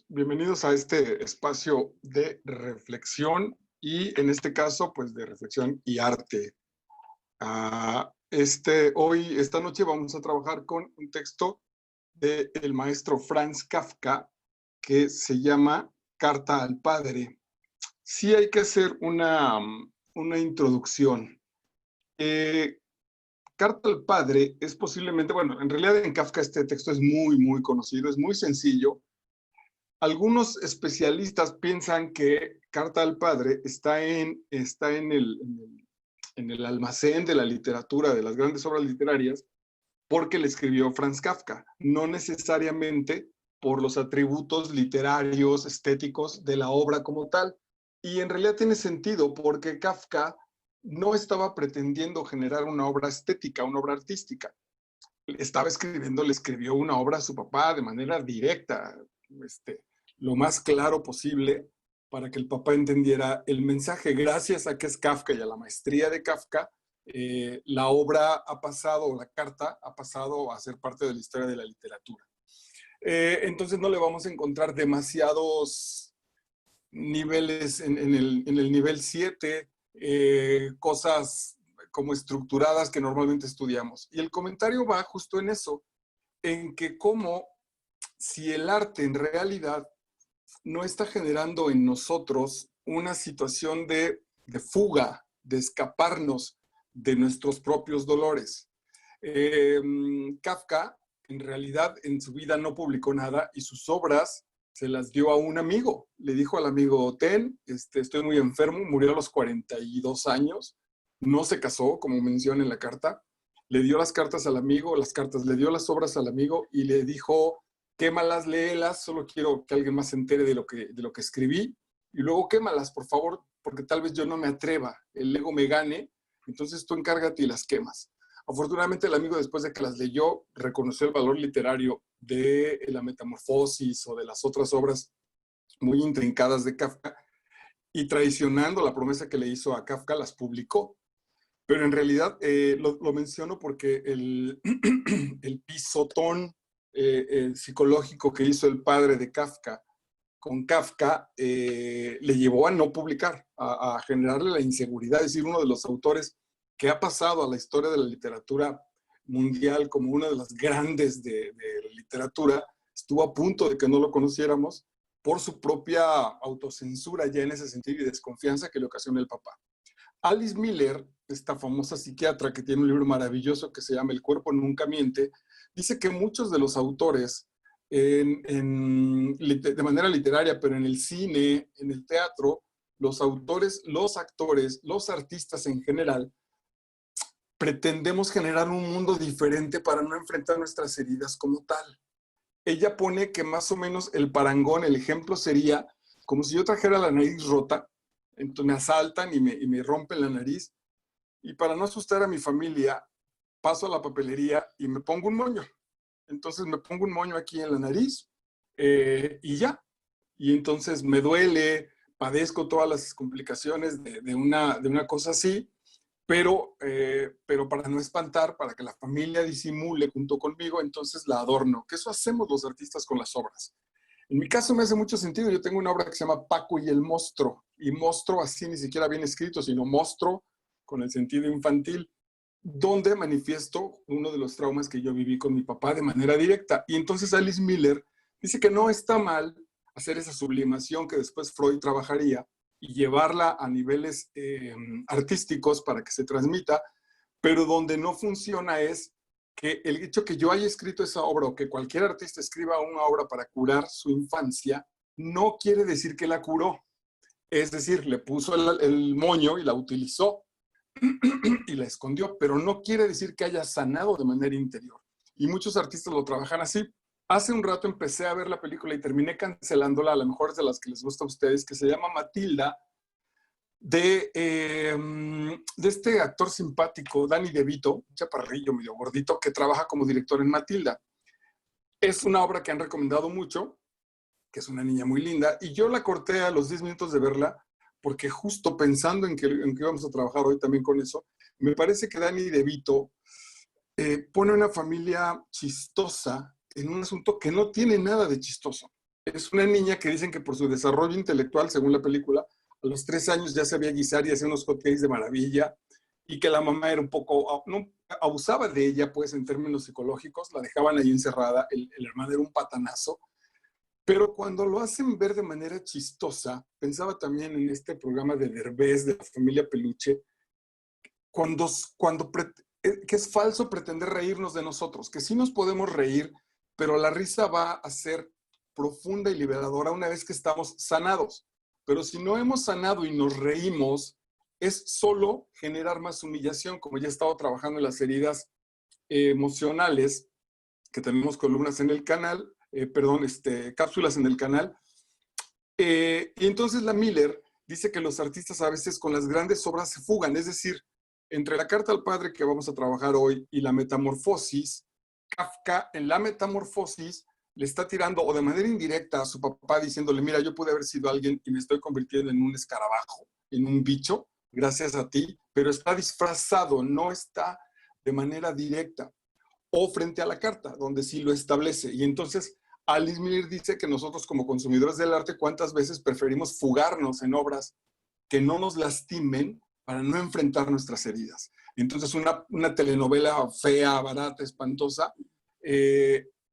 bienvenidos a este espacio de reflexión y en este caso, pues de reflexión y arte. Esta noche vamos a trabajar con un texto del maestro Franz Kafka que se llama Carta al Padre. Sí hay que hacer una introducción. Carta al Padre es posiblemente, bueno, en realidad en Kafka este texto es muy conocido, es muy sencillo. Algunos especialistas piensan que Carta al Padre está en el almacén de la literatura, de las grandes obras literarias, porque le escribió Franz Kafka, no necesariamente por los atributos literarios, estéticos de la obra como tal. Y en realidad tiene sentido porque Kafka no estaba pretendiendo generar una obra estética, una obra artística. Estaba escribiendo, le escribió una obra a su papá de manera directa, lo más claro posible para que el papá entendiera el mensaje. Gracias a que es Kafka y a la maestría de Kafka, la obra ha pasado, la carta ha pasado a ser parte de la historia de la literatura. Entonces no le vamos a encontrar demasiados niveles en el nivel 7, cosas como estructuradas que normalmente estudiamos. Y el comentario va justo en eso, en que como si el arte en realidad no está generando en nosotros una situación de fuga, de escaparnos de nuestros propios dolores. Kafka, en realidad, en su vida no publicó nada y sus obras se las dio a un amigo. Le dijo al amigo, estoy muy enfermo, murió a los 42 años, no se casó, como menciona en la carta, le dio las cartas al amigo, le dio las obras al amigo y le dijo, quémalas, léelas, solo quiero que alguien más se entere de lo que escribí, y luego quémalas, por favor, porque tal vez yo no me atreva, el ego me gane, entonces tú encárgate y las quemas. Afortunadamente el amigo, después de que las leyó, reconoció el valor literario de La Metamorfosis o de las otras obras muy intrincadas de Kafka, y traicionando la promesa que le hizo a Kafka, las publicó. Pero en realidad lo menciono porque el pisotón psicológico que hizo el padre de Kafka con Kafka le llevó a no publicar, a generarle la inseguridad. Es decir, uno de los autores que ha pasado a la historia de la literatura mundial como una de las grandes de la literatura, estuvo a punto de que no lo conociéramos por su propia autocensura ya en ese sentido y desconfianza que le ocasiona el papá. Alice Miller, esta famosa psiquiatra que tiene un libro maravilloso que se llama El cuerpo nunca miente, dice que muchos de los autores de manera literaria, pero en el cine, en el teatro, los autores, los actores, los artistas en general, pretendemos generar un mundo diferente para no enfrentar nuestras heridas como tal. Ella pone que más o menos el parangón, el ejemplo sería como si yo trajera la nariz rota, entonces me asaltan y me rompen la nariz, y para no asustar a mi familia, paso a la papelería y me pongo un moño. Entonces me pongo un moño aquí en la nariz y ya. Y entonces me duele, padezco todas las complicaciones de una cosa así, pero para no espantar, para que la familia disimule junto conmigo, entonces la adorno, que eso hacemos los artistas con las obras. En mi caso me hace mucho sentido, yo tengo una obra que se llama Paco y el monstruo, y monstruo así ni siquiera bien escrito, sino monstruo con el sentido infantil, donde manifiesto uno de los traumas que yo viví con mi papá de manera directa. Y entonces Alice Miller dice que no está mal hacer esa sublimación que después Freud trabajaría y llevarla a niveles artísticos para que se transmita, pero donde no funciona es que el hecho que yo haya escrito esa obra o que cualquier artista escriba una obra para curar su infancia, no quiere decir que la curó. Es decir, le puso el moño y la utilizó y la escondió, pero no quiere decir que haya sanado de manera interior. Y muchos artistas lo trabajan así. Hace un rato empecé a ver la película y terminé cancelándola, a lo mejor es de las que les gusta a ustedes, que se llama Matilda, de este actor simpático, Danny DeVito, un chaparrillo medio gordito, que trabaja como director en Matilda. Es una obra que han recomendado mucho, que es una niña muy linda, y yo la corté a los 10 minutos de verla, porque justo pensando en que íbamos a trabajar hoy también con eso, me parece que Danny DeVito pone una familia chistosa en un asunto que no tiene nada de chistoso. Es una niña que dicen que por su desarrollo intelectual, según la película, a los 3 años ya sabía guisar y hacía unos hotcakes de maravilla, y que la mamá era un poco, no, abusaba de ella, pues, en términos psicológicos, la dejaban ahí encerrada, el hermano era un patanazo, pero cuando lo hacen ver de manera chistosa, pensaba también en este programa de Derbez, de la familia Peluche, cuando, cuando que es falso pretender reírnos de nosotros, que sí nos podemos reír, pero la risa va a ser profunda y liberadora una vez que estamos sanados. Pero si no hemos sanado y nos reímos, es solo generar más humillación, como ya he estado trabajando en las heridas emocionales, que tenemos columnas en el canal, cápsulas en el canal. Y entonces la Miller dice que los artistas a veces con las grandes obras se fugan, es decir, entre la carta al padre que vamos a trabajar hoy y la metamorfosis, Kafka en la metamorfosis le está tirando o de manera indirecta a su papá diciéndole, mira, yo pude haber sido alguien y me estoy convirtiendo en un escarabajo, en un bicho, gracias a ti, pero está disfrazado, no está de manera directa. O frente a la carta, donde sí lo establece. Y entonces Alice Miller dice que nosotros como consumidores del arte, ¿cuántas veces preferimos fugarnos en obras que no nos lastimen para no enfrentar nuestras heridas? Entonces una telenovela fea, barata, espantosa,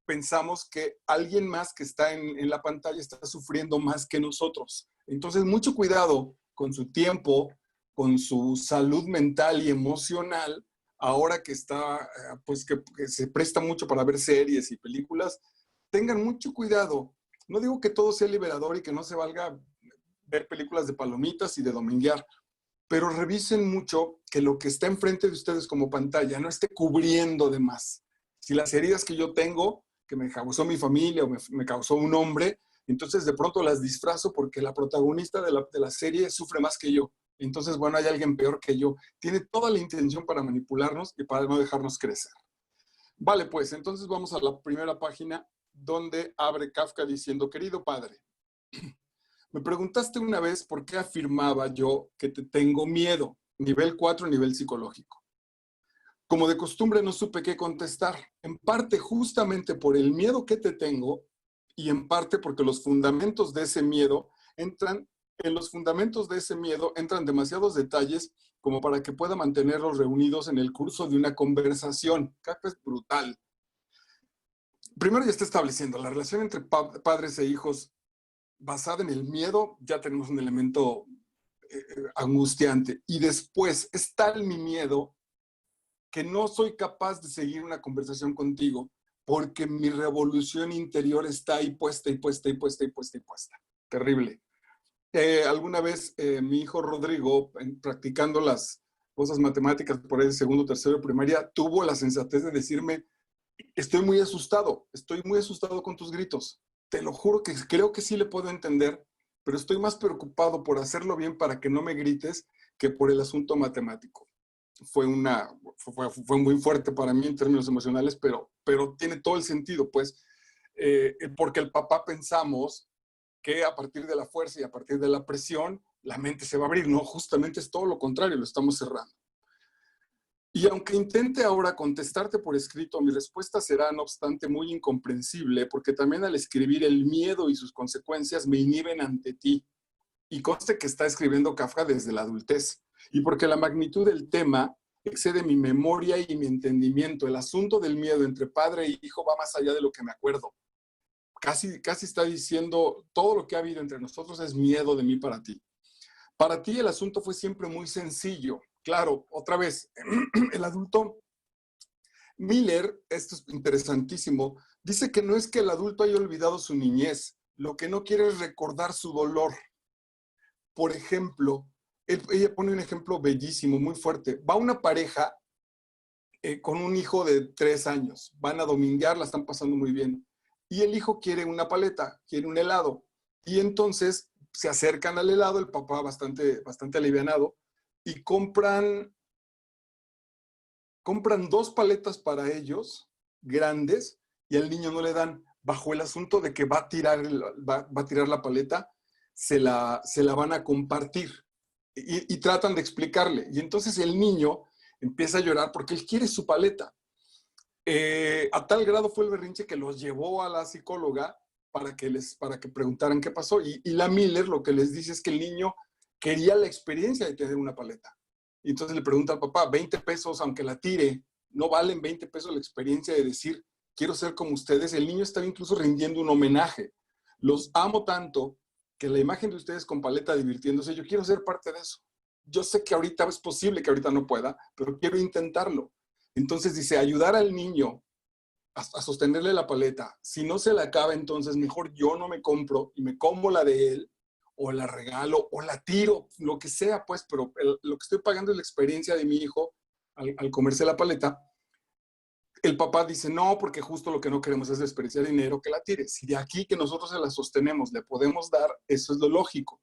pensamos que alguien más que está en la pantalla está sufriendo más que nosotros. Entonces mucho cuidado con su tiempo, con su salud mental y emocional, ahora que está, pues que se presta mucho para ver series y películas, tengan mucho cuidado. No digo que todo sea liberador y que no se valga ver películas de palomitas y de dominguear, pero revisen mucho que lo que está enfrente de ustedes como pantalla no esté cubriendo de más. Si las heridas que yo tengo, que me causó mi familia o me causó un hombre, entonces de pronto las disfrazo porque la protagonista de la serie sufre más que yo. Entonces, bueno, hay alguien peor que yo. Tiene toda la intención para manipularnos y para no dejarnos crecer. Vale, pues entonces vamos a la primera página donde abre Kafka diciendo, querido padre, me preguntaste una vez por qué afirmaba yo que te tengo miedo, nivel 4, nivel psicológico. Como de costumbre no supe qué contestar, en parte justamente por el miedo que te tengo y en parte porque los fundamentos de ese miedo entran, en los fundamentos de ese miedo entran demasiados detalles como para que pueda mantenerlos reunidos en el curso de una conversación. Kafka es brutal. Primero ya está estableciendo la relación entre padres e hijos basada en el miedo, ya tenemos un elemento angustiante. Y después es tal mi miedo que no soy capaz de seguir una conversación contigo porque mi revolución interior está ahí puesta y puesta y puesta y puesta y puesta. Terrible. Alguna vez mi hijo Rodrigo, practicando las cosas matemáticas por el segundo, tercero de primaria, tuvo la sensatez de decirme, estoy muy asustado con tus gritos. Te lo juro que creo que sí le puedo entender, pero estoy más preocupado por hacerlo bien para que no me grites que por el asunto matemático. Fue muy fuerte para mí en términos emocionales, pero tiene todo el sentido, pues, porque el papá pensamos que a partir de la fuerza y a partir de la presión, la mente se va a abrir. No, justamente es todo lo contrario, lo estamos cerrando. Y aunque intente ahora contestarte por escrito, mi respuesta será, no obstante, muy incomprensible, porque también al escribir el miedo y sus consecuencias me inhiben ante ti. Y conste que está escribiendo Kafka desde la adultez. Y porque la magnitud del tema excede mi memoria y mi entendimiento. El asunto del miedo entre padre e hijo va más allá de lo que me acuerdo. Casi está diciendo, todo lo que ha habido entre nosotros es miedo de mí para ti. Para ti el asunto fue siempre muy sencillo. Claro, otra vez, el adulto Miller, esto es interesantísimo, dice que no es que el adulto haya olvidado su niñez, lo que no quiere es recordar su dolor. Por ejemplo, ella pone un ejemplo bellísimo, muy fuerte. Va una pareja con un hijo de 3 años, van a dominguear, la están pasando muy bien, y el hijo quiere una paleta, quiere un helado, y entonces se acercan al helado, el papá bastante alivianado, y compran 2 paletas para ellos, grandes, y al niño no le dan, bajo el asunto de que va a tirar la paleta, se la van a compartir. Y tratan de explicarle. Y entonces el niño empieza a llorar porque él quiere su paleta. A tal grado fue el berrinche que los llevó a la psicóloga para que preguntaran qué pasó. Y la Miller lo que les dice es que el niño quería la experiencia de tener una paleta. Y entonces le pregunta al papá, 20 pesos, aunque la tire, no valen 20 pesos la experiencia de decir, quiero ser como ustedes. El niño estaba incluso rindiendo un homenaje. Los amo tanto que la imagen de ustedes con paleta divirtiéndose, yo quiero ser parte de eso. Yo sé que ahorita es posible que ahorita no pueda, pero quiero intentarlo. Entonces dice, ayudar al niño a sostenerle la paleta. Si no se la acaba, entonces mejor yo no me compro y me como la de él, o la regalo, o la tiro, lo que sea, pues, pero lo que estoy pagando es la experiencia de mi hijo al comerse la paleta. El papá dice, no, porque justo lo que no queremos es desperdiciar dinero, que la tire. Si de aquí que nosotros se la sostenemos le podemos dar, eso es lo lógico.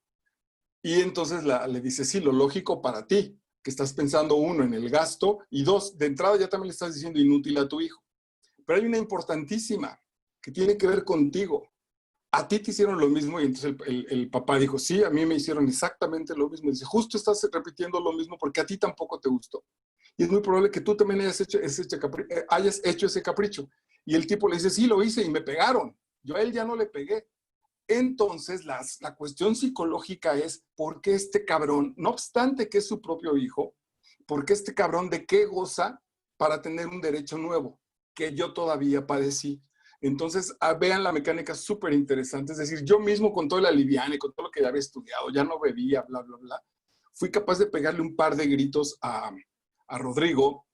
Y entonces le dice, sí, lo lógico para ti, que estás pensando uno en el gasto y dos, de entrada ya también le estás diciendo inútil a tu hijo. Pero hay una importantísima que tiene que ver contigo. A ti te hicieron lo mismo y entonces el papá dijo, sí, a mí me hicieron exactamente lo mismo. Y dice, justo estás repitiendo lo mismo porque a ti tampoco te gustó. Y es muy probable que tú también hayas hecho ese capricho. Y el tipo le dice, sí, lo hice y me pegaron. Yo a él ya no le pegué. Entonces, la cuestión psicológica es, ¿por qué este cabrón, no obstante que es su propio hijo, por qué este cabrón de qué goza para tener un derecho nuevo que yo todavía padecí? Entonces, vean la mecánica súper interesante. Es decir, yo mismo con todo el aliviane, con todo lo que ya había estudiado, ya no bebía, bla, bla, bla, fui capaz de pegarle un par de gritos a Rodrigo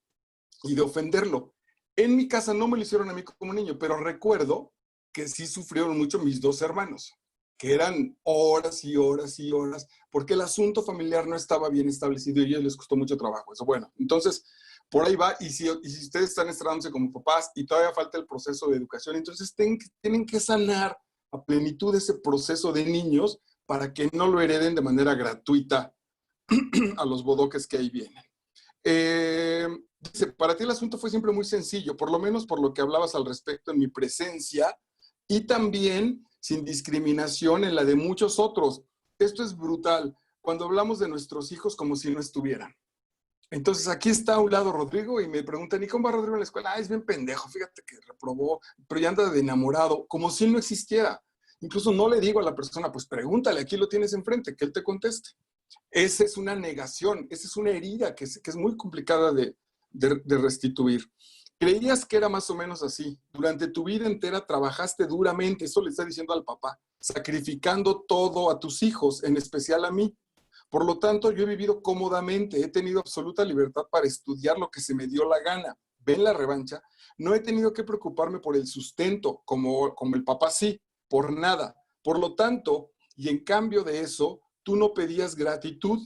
y de ofenderlo. En mi casa no me lo hicieron a mí como niño, pero recuerdo que sí sufrieron mucho mis dos hermanos, que eran horas y horas y horas, porque el asunto familiar no estaba bien establecido y a ellos les costó mucho trabajo. Eso, bueno, entonces, por ahí va, y si ustedes están estrenándose como papás y todavía falta el proceso de educación, entonces tienen que sanar a plenitud ese proceso de niños para que no lo hereden de manera gratuita a los bodoques que ahí vienen. Dice, para ti el asunto fue siempre muy sencillo, por lo menos por lo que hablabas al respecto en mi presencia y también sin discriminación en la de muchos otros. Esto es brutal, cuando hablamos de nuestros hijos como si no estuvieran. Entonces aquí está a un lado Rodrigo y me preguntan, ¿y cómo va Rodrigo en la escuela? Ah, es bien pendejo, fíjate que reprobó, pero ya anda de enamorado, como si no existiera. Incluso no le digo a la persona, pues pregúntale, aquí lo tienes enfrente, que él te conteste. Esa es una negación, esa es una herida que es muy complicada de restituir. Creías que era más o menos así. Durante tu vida entera trabajaste duramente, eso le está diciendo al papá, sacrificando todo a tus hijos, en especial a mí. Por lo tanto, yo he vivido cómodamente, he tenido absoluta libertad para estudiar lo que se me dio la gana. ¿Ven la revancha? No he tenido que preocuparme por el sustento, como el papá sí, por nada. Por lo tanto, y en cambio de eso, tú no pedías gratitud.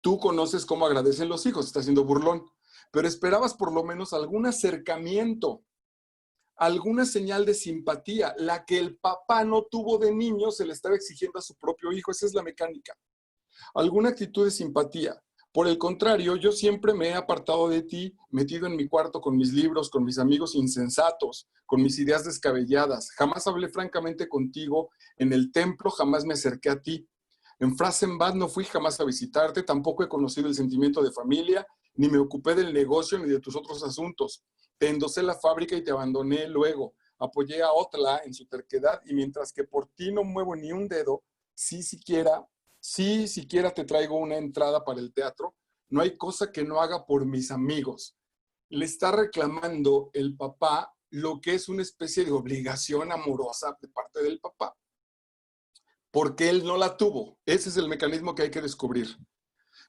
Tú conoces cómo agradecen los hijos, está siendo burlón, pero esperabas por lo menos algún acercamiento, alguna señal de simpatía. La que el papá no tuvo de niño se le estaba exigiendo a su propio hijo. Esa es la mecánica. Alguna actitud de simpatía. Por el contrario, yo siempre me he apartado de ti, metido en mi cuarto con mis libros, con mis amigos insensatos, con mis ideas descabelladas. Jamás hablé francamente contigo en el templo, jamás me acerqué a ti. En Frasenbad no fui jamás a visitarte, tampoco he conocido el sentimiento de familia, ni me ocupé del negocio ni de tus otros asuntos. Te endosé la fábrica y te abandoné luego. Apoyé a Otla en su terquedad y mientras que por ti no muevo ni un dedo, sí siquiera te traigo una entrada para el teatro, no hay cosa que no haga por mis amigos. Le está reclamando el papá lo que es una especie de obligación amorosa de parte del papá, porque él no la tuvo. Ese es el mecanismo que hay que descubrir.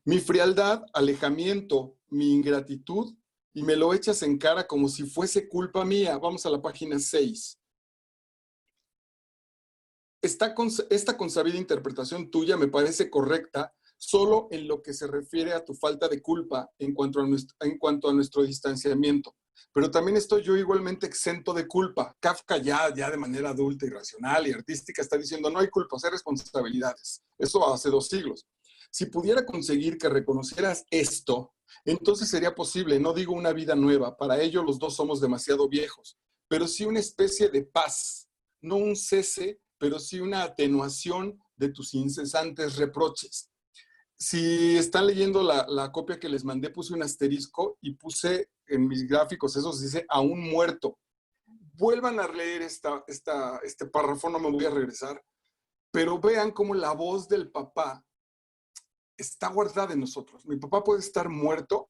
Mi frialdad, alejamiento, mi ingratitud, y me lo echas en cara como si fuese culpa mía. Vamos a la página 6. Esta consabida interpretación tuya me parece correcta solo en lo que se refiere a tu falta de culpa en cuanto a nuestro distanciamiento. Pero también estoy yo igualmente exento de culpa. Kafka ya de manera adulta y racional y artística está diciendo no hay culpas, hay responsabilidades. Eso hace 2 siglos. Si pudiera conseguir que reconocieras esto, entonces sería posible, no digo una vida nueva, para ello los dos somos demasiado viejos, pero sí una especie de paz, no un cese, pero sí una atenuación de tus incesantes reproches. Si están leyendo la copia que les mandé, puse un asterisco y puse en mis gráficos, eso se dice, a un muerto. vuelvan a leer este párrafo, no me voy a regresar, pero vean cómo la voz del papá está guardada en nosotros. Mi papá puede estar muerto,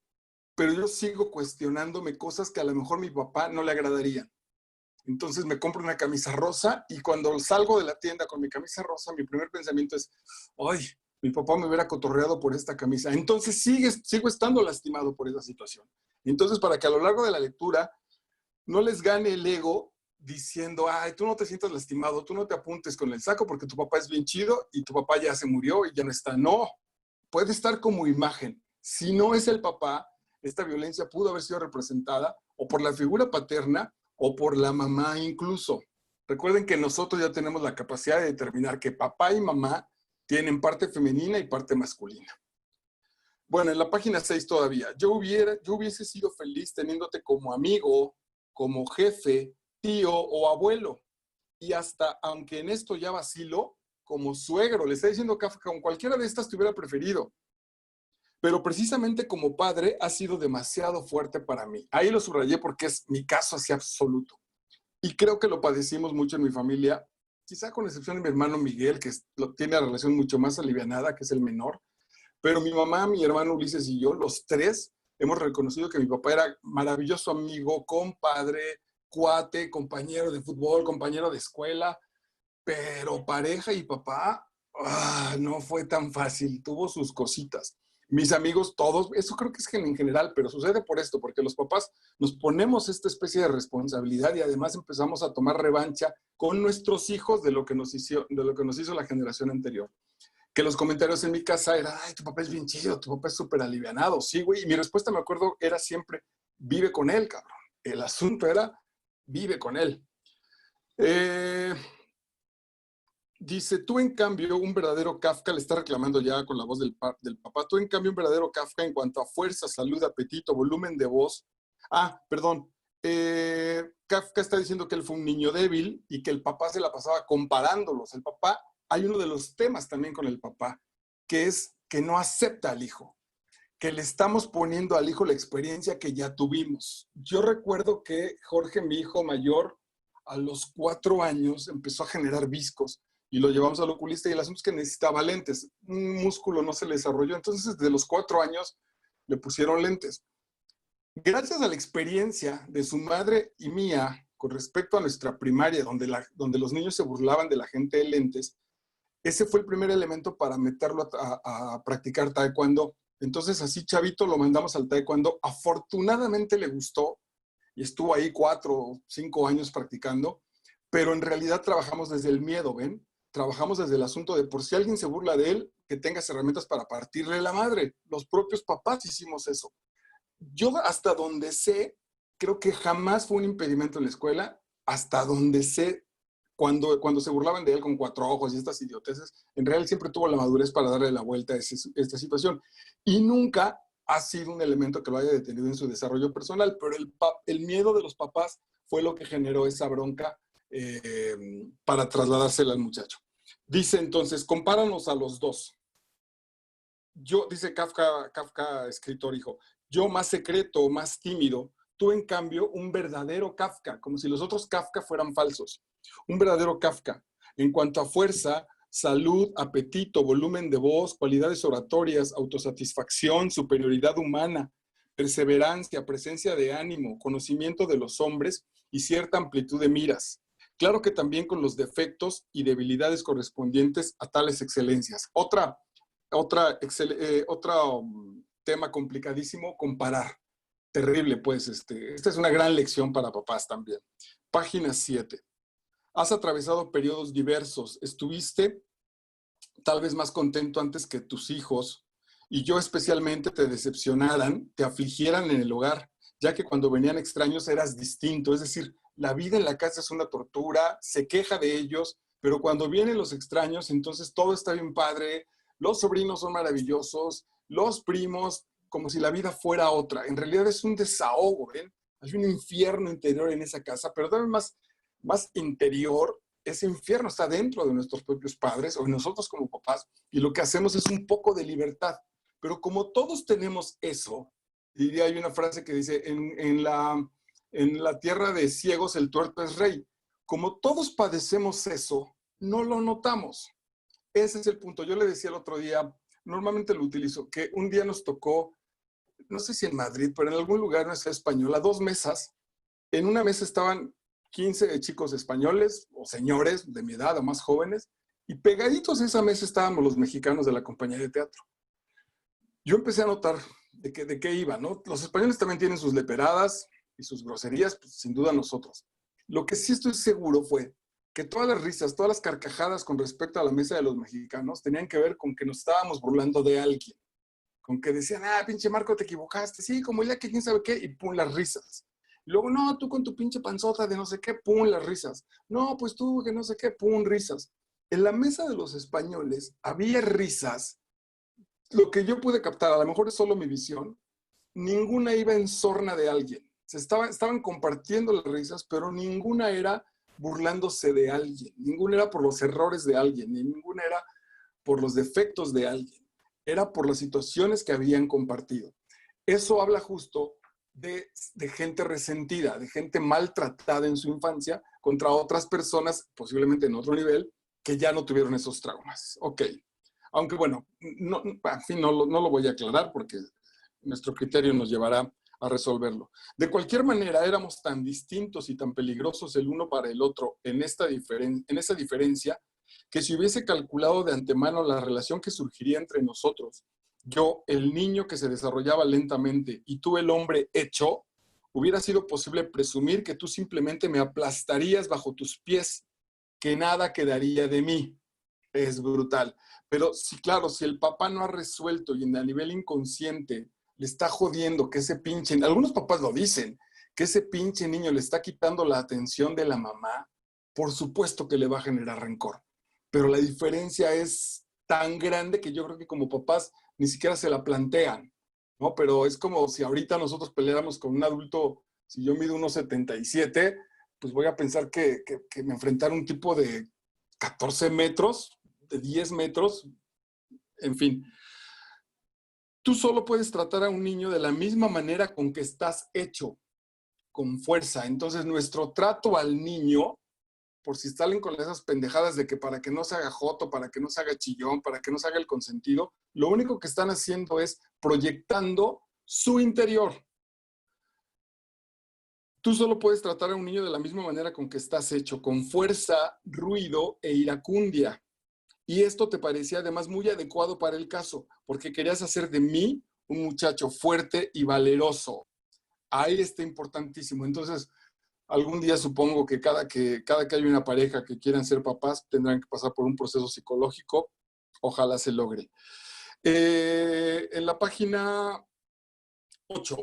pero yo sigo cuestionándome cosas que a lo mejor a mi papá no le agradarían. Entonces me compro una camisa rosa y cuando salgo de la tienda con mi camisa rosa, mi primer pensamiento es, ¡ay! Mi papá me hubiera cotorreado por esta camisa. Entonces sigo estando lastimado por esa situación. Entonces, para que a lo largo de la lectura no les gane el ego diciendo, ay, tú no te sientas lastimado, tú no te apuntes con el saco porque tu papá es bien chido y tu papá ya se murió y ya no está. No, puede estar como imagen. Si no es el papá, esta violencia pudo haber sido representada o por la figura paterna o por la mamá incluso. Recuerden que nosotros ya tenemos la capacidad de determinar que papá y mamá tienen parte femenina y parte masculina. Bueno, en la página 6 todavía. Yo hubiese sido feliz teniéndote como amigo, como jefe, tío o abuelo. Y hasta, aunque en esto ya vacilo, como suegro. Le está diciendo Kafka, con cualquiera de estas te hubiera preferido. Pero precisamente como padre ha sido demasiado fuerte para mí. Ahí lo subrayé porque es mi caso así absoluto. Y creo que lo padecimos mucho en mi familia, quizá con excepción de mi hermano Miguel, que tiene la relación mucho más alivianada, que es el menor. Pero mi mamá, mi hermano Ulises y yo, los tres, hemos reconocido que mi papá era maravilloso amigo, compadre, cuate, compañero de fútbol, compañero de escuela, pero pareja y papá, no fue tan fácil, tuvo sus cositas. Mis amigos todos, eso creo que es en general, pero sucede por esto, porque los papás nos ponemos esta especie de responsabilidad y además empezamos a tomar revancha con nuestros hijos de lo que nos hizo la generación anterior. Que los comentarios en mi casa eran, ay, tu papá es bien chido, tu papá es súper alivianado. Sí, güey, y mi respuesta, me acuerdo, era siempre, vive con él, cabrón. El asunto era, vive con él. Dice, tú en cambio, un verdadero Kafka, le está reclamando ya con la voz del papá, tú en cambio, un verdadero Kafka en cuanto a fuerza, salud, apetito, volumen de voz. Perdón. Kafka está diciendo que él fue un niño débil y que el papá se la pasaba comparándolos. El papá, hay uno de los temas también con el papá, que es que no acepta al hijo, que le estamos poniendo al hijo la experiencia que ya tuvimos. Yo recuerdo que Jorge, mi hijo mayor, a los 4 años empezó a generar viscos y lo llevamos al oculista y el asunto es que necesitaba lentes. Un músculo no se le desarrolló, entonces desde los 4 años le pusieron lentes. Gracias a la experiencia de su madre y mía con respecto a nuestra primaria, donde los niños se burlaban de la gente de lentes, ese fue el primer elemento para meterlo a practicar taekwondo. Entonces así chavito lo mandamos al taekwondo. Afortunadamente le gustó y estuvo ahí 4 o 5 años practicando, pero en realidad trabajamos desde el miedo, ¿ven? Trabajamos desde el asunto de por si alguien se burla de él, que tengas herramientas para partirle la madre. Los propios papás hicimos eso. Yo hasta donde sé, creo que jamás fue un impedimento en la escuela, hasta donde sé, cuando se burlaban de él con 4 ojos y estas idioteces, en realidad siempre tuvo la madurez para darle la vuelta a esta situación. Y nunca ha sido un elemento que lo haya detenido en su desarrollo personal, pero el miedo de los papás fue lo que generó esa bronca para trasladársela al muchacho. Dice entonces, compáranos a los dos. Dice Kafka, escritor, hijo, yo más secreto, más tímido, tú en cambio un verdadero Kafka, como si los otros Kafka fueran falsos. Un verdadero Kafka, en cuanto a fuerza, salud, apetito, volumen de voz, cualidades oratorias, autosatisfacción, superioridad humana, perseverancia, presencia de ánimo, conocimiento de los hombres y cierta amplitud de miras. Claro que también con los defectos y debilidades correspondientes a tales excelencias. Otro tema complicadísimo, comparar. Terrible, pues. Esta es una gran lección para papás también. Página 7. Has atravesado periodos diversos. Estuviste tal vez más contento antes que tus hijos y yo especialmente te decepcionaran, te afligieran en el hogar, ya que cuando venían extraños eras distinto. Es decir, la vida en la casa es una tortura, se queja de ellos, pero cuando vienen los extraños, entonces todo está bien padre, los sobrinos son maravillosos, los primos, como si la vida fuera otra. En realidad es un desahogo, ¿ven? Hay un infierno interior en esa casa, pero también más interior. Ese infierno está dentro de nuestros propios padres o de nosotros como papás, y lo que hacemos es un poco de libertad. Pero como todos tenemos eso, diría, hay una frase que dice, en la tierra de ciegos el tuerto es rey. Como todos padecemos eso, no lo notamos. Ese es el punto. Yo le decía el otro día, normalmente lo utilizo, que un día nos tocó, no sé si en Madrid, pero en algún lugar no es española, 2 mesas. En una mesa estaban 15 chicos españoles o señores de mi edad o más jóvenes, y pegaditos a esa mesa estábamos los mexicanos de la compañía de teatro. Yo empecé a notar de qué iba, ¿no? Los españoles también tienen sus leperadas y sus groserías, pues, sin duda nosotros. Lo que sí estoy seguro fue que todas las risas, todas las carcajadas con respecto a la mesa de los mexicanos tenían que ver con que nos estábamos burlando de alguien, con que decían, pinche Marco, te equivocaste, sí, como ya que quién sabe qué, y pum, las risas. Y luego, no, tú con tu pinche panzota de no sé qué, pum, las risas. No, pues tú que no sé qué, pum, risas. En la mesa de los españoles había risas. Lo que yo pude captar, a lo mejor es solo mi visión, ninguna iba en sorna de alguien. Estaban compartiendo las risas, pero ninguna era burlándose de alguien, ninguna era por los errores de alguien, ninguna era por los defectos de alguien, era por las situaciones que habían compartido. Eso habla justo de gente resentida, de gente maltratada en su infancia contra otras personas, posiblemente en otro nivel, que ya no tuvieron esos traumas. Ok. Aunque bueno, no, en fin, no lo voy a aclarar porque nuestro criterio nos llevará a resolverlo. De cualquier manera, éramos tan distintos y tan peligrosos el uno para el otro en esa diferencia, que si hubiese calculado de antemano la relación que surgiría entre nosotros, yo, el niño que se desarrollaba lentamente, y tú, el hombre hecho, hubiera sido posible presumir que tú simplemente me aplastarías bajo tus pies, que nada quedaría de mí. Es brutal. Pero sí, claro, si el papá no ha resuelto y a nivel inconsciente le está jodiendo que ese pinche, algunos papás lo dicen, que ese pinche niño le está quitando la atención de la mamá, por supuesto que le va a generar rencor. Pero la diferencia es tan grande que yo creo que como papás ni siquiera se la plantean, ¿no? Pero es como si ahorita nosotros peleáramos con un adulto, si yo mido 1,77, pues voy a pensar que me enfrentara un tipo de 14 metros, de 10 metros, en fin. Tú solo puedes tratar a un niño de la misma manera con que estás hecho, con fuerza. Entonces, nuestro trato al niño, por si salen con esas pendejadas de que para que no se haga joto, para que no se haga chillón, para que no se haga el consentido, lo único que están haciendo es proyectando su interior. Tú solo puedes tratar a un niño de la misma manera con que estás hecho, con fuerza, ruido e iracundia. Y esto te parecía además muy adecuado para el caso, porque querías hacer de mí un muchacho fuerte y valeroso. Ahí está importantísimo. Entonces, algún día supongo que cada que hay una pareja que quieran ser papás, tendrán que pasar por un proceso psicológico. Ojalá se logre. En la página 8,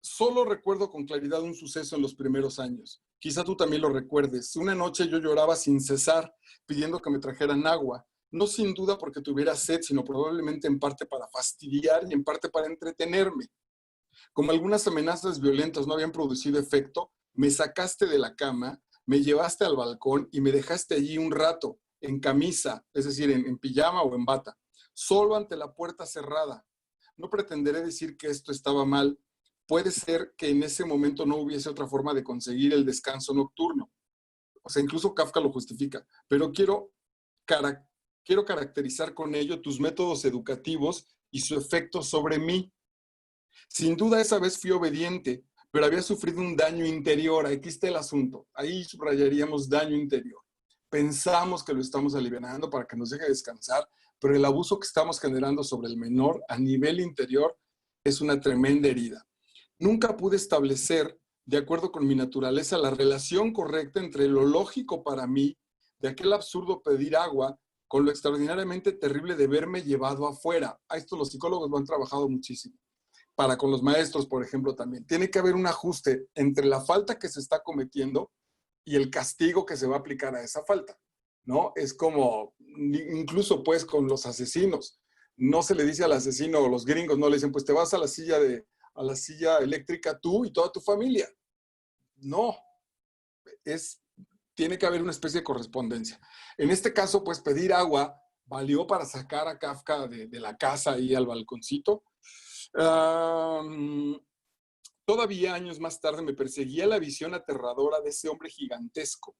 solo recuerdo con claridad un suceso en los primeros años. Quizá tú también lo recuerdes. Una noche yo lloraba sin cesar, pidiendo que me trajeran agua. No sin duda porque tuviera sed, sino probablemente en parte para fastidiar y en parte para entretenerme. Como algunas amenazas violentas no habían producido efecto, me sacaste de la cama, me llevaste al balcón y me dejaste allí un rato, en camisa, es decir, en pijama o en bata, solo ante la puerta cerrada. No pretenderé decir que esto estaba mal. Puede ser que en ese momento no hubiese otra forma de conseguir el descanso nocturno. O sea, incluso Kafka lo justifica. Pero quiero caracterizar con ello tus métodos educativos y su efecto sobre mí. Sin duda esa vez fui obediente, pero había sufrido un daño interior. Aquí está el asunto. Ahí subrayaríamos daño interior. Pensamos que lo estamos aliviando para que nos deje descansar, pero el abuso que estamos generando sobre el menor a nivel interior es una tremenda herida. Nunca pude establecer, de acuerdo con mi naturaleza, la relación correcta entre lo lógico para mí de aquel absurdo pedir agua con lo extraordinariamente terrible de verme llevado afuera. A esto los psicólogos lo han trabajado muchísimo. Para con los maestros, por ejemplo, también. Tiene que haber un ajuste entre la falta que se está cometiendo y el castigo que se va a aplicar a esa falta, ¿no? Es como, incluso pues con los asesinos. No se le dice al asesino, o los gringos no le dicen, pues te vas a la silla eléctrica tú y toda tu familia. No, tiene que haber una especie de correspondencia. En este caso, pues pedir agua valió para sacar a Kafka de la casa ahí al balconcito. Todavía años más tarde me perseguía la visión aterradora de ese hombre gigantesco,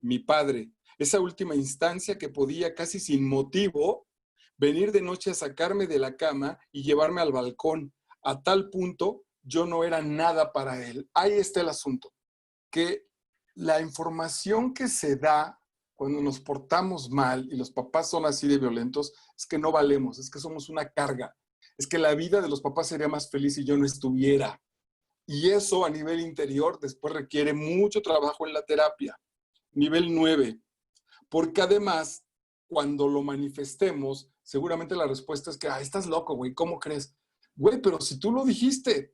mi padre, esa última instancia que podía casi sin motivo venir de noche a sacarme de la cama y llevarme al balcón. A tal punto, yo no era nada para él. Ahí está el asunto, que la información que se da cuando nos portamos mal y los papás son así de violentos, es que no valemos, es que somos una carga, es que la vida de los papás sería más feliz si yo no estuviera. Y eso a nivel interior después requiere mucho trabajo en la terapia. Nivel 9, porque además, cuando lo manifestemos, seguramente la respuesta es que, ah, estás loco, güey, ¿cómo crees? Güey, pero si tú lo dijiste,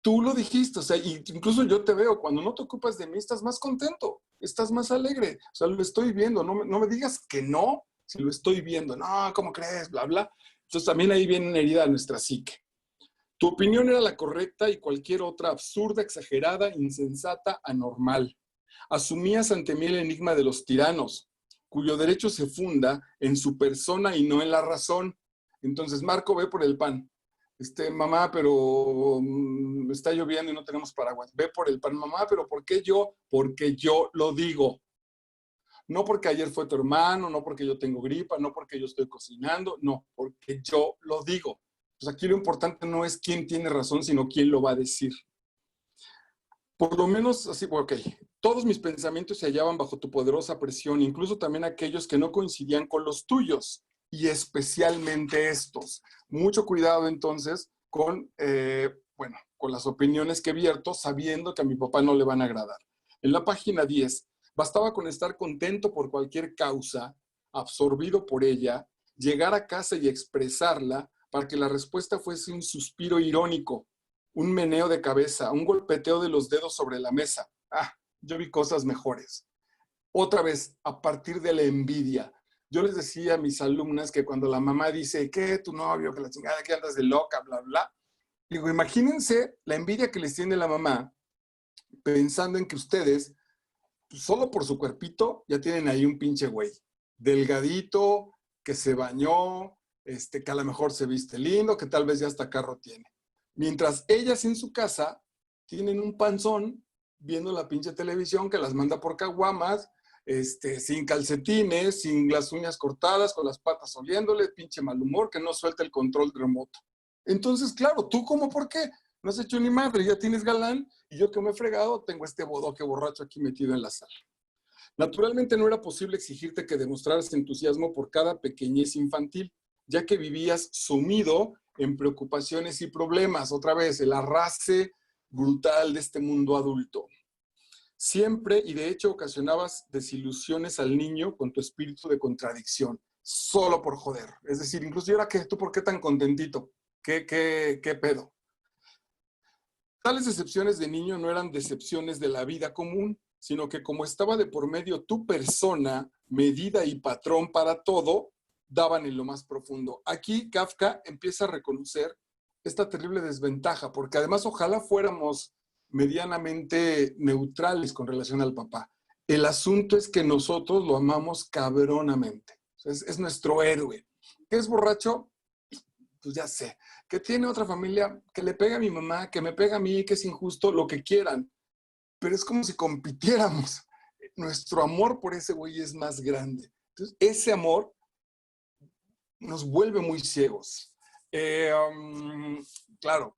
o sea, incluso yo te veo, cuando no te ocupas de mí, estás más contento, estás más alegre, o sea, lo estoy viendo, no me digas que no, si lo estoy viendo, no, ¿cómo crees? Bla, bla. Entonces también ahí viene una herida a nuestra psique. Tu opinión era la correcta y cualquier otra absurda, exagerada, insensata, anormal. Asumías ante mí el enigma de los tiranos, cuyo derecho se funda en su persona y no en la razón. Entonces, Marco, ve por el pan. Mamá, pero está lloviendo y no tenemos paraguas. Ve por el pan, mamá, pero ¿por qué yo? Porque yo lo digo. No porque ayer fue tu hermano, no porque yo tengo gripa, no porque yo estoy cocinando, no, porque yo lo digo. Pues aquí lo importante no es quién tiene razón, sino quién lo va a decir. Por lo menos así, ok, todos mis pensamientos se hallaban bajo tu poderosa presión, incluso también aquellos que no coincidían con los tuyos, y especialmente estos. Mucho cuidado entonces con las opiniones que vierto, sabiendo que a mi papá no le van a agradar. En la página 10, bastaba con estar contento por cualquier causa, absorbido por ella, llegar a casa y expresarla para que la respuesta fuese un suspiro irónico, un meneo de cabeza, un golpeteo de los dedos sobre la mesa. Ah, yo vi cosas mejores. Otra vez, a partir de la envidia. Yo les decía a mis alumnas que cuando la mamá dice, ¿qué? Tu novio, que la chingada, que andas de loca, bla, bla. Digo, imagínense la envidia que les tiene la mamá pensando en que ustedes, pues, solo por su cuerpito, ya tienen ahí un pinche güey. Delgadito, que se bañó, que a lo mejor se viste lindo, que tal vez ya hasta carro tiene. Mientras ellas en su casa tienen un panzón viendo la pinche televisión que las manda por caguamas, sin calcetines, sin las uñas cortadas, con las patas oliéndole, pinche mal humor, que no suelta el control remoto. Entonces, claro, ¿tú cómo por qué? No has hecho ni madre, ya tienes galán, y yo que me he fregado, tengo este bodoque borracho aquí metido en la sala. Naturalmente no era posible exigirte que demostraras entusiasmo por cada pequeñez infantil, ya que vivías sumido en preocupaciones y problemas. Otra vez, el arrastre brutal de este mundo adulto. Siempre, y de hecho, ocasionabas desilusiones al niño con tu espíritu de contradicción, solo por joder. Es decir, incluso, ¿y ahora qué? ¿Tú por qué tan contentito? ¿Qué pedo? Tales decepciones de niño no eran decepciones de la vida común, sino que como estaba de por medio tu persona, medida y patrón para todo, daban en lo más profundo. Aquí Kafka empieza a reconocer esta terrible desventaja, porque además ojalá fuéramos medianamente neutrales con relación al papá. El asunto es que nosotros lo amamos cabronamente. Es nuestro héroe. ¿Qué es borracho? Pues ya sé. Que tiene otra familia, que le pega a mi mamá, que me pega a mí, que es injusto, lo que quieran. Pero es como si compitiéramos. Nuestro amor por ese güey es más grande. Entonces, ese amor nos vuelve muy ciegos. Claro,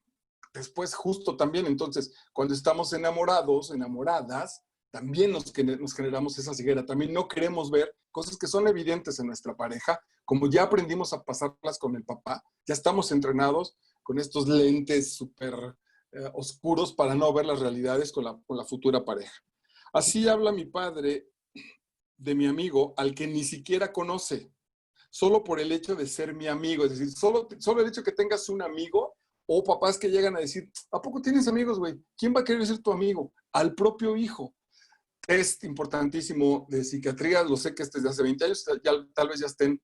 después justo también, entonces, cuando estamos enamorados, enamoradas, también nos generamos esa ceguera. También no queremos ver cosas que son evidentes en nuestra pareja, como ya aprendimos a pasarlas con el papá, ya estamos entrenados con estos lentes súper oscuros para no ver las realidades con la futura pareja. Así habla mi padre de mi amigo al que ni siquiera conoce, solo por el hecho de ser mi amigo. Es decir, solo el hecho que tengas un amigo, o papás que llegan a decir, ¿a poco tienes amigos, güey? ¿Quién va a querer ser tu amigo? Al propio hijo. Es importantísimo de psiquiatría, lo sé que es desde hace 20 años, tal vez ya estén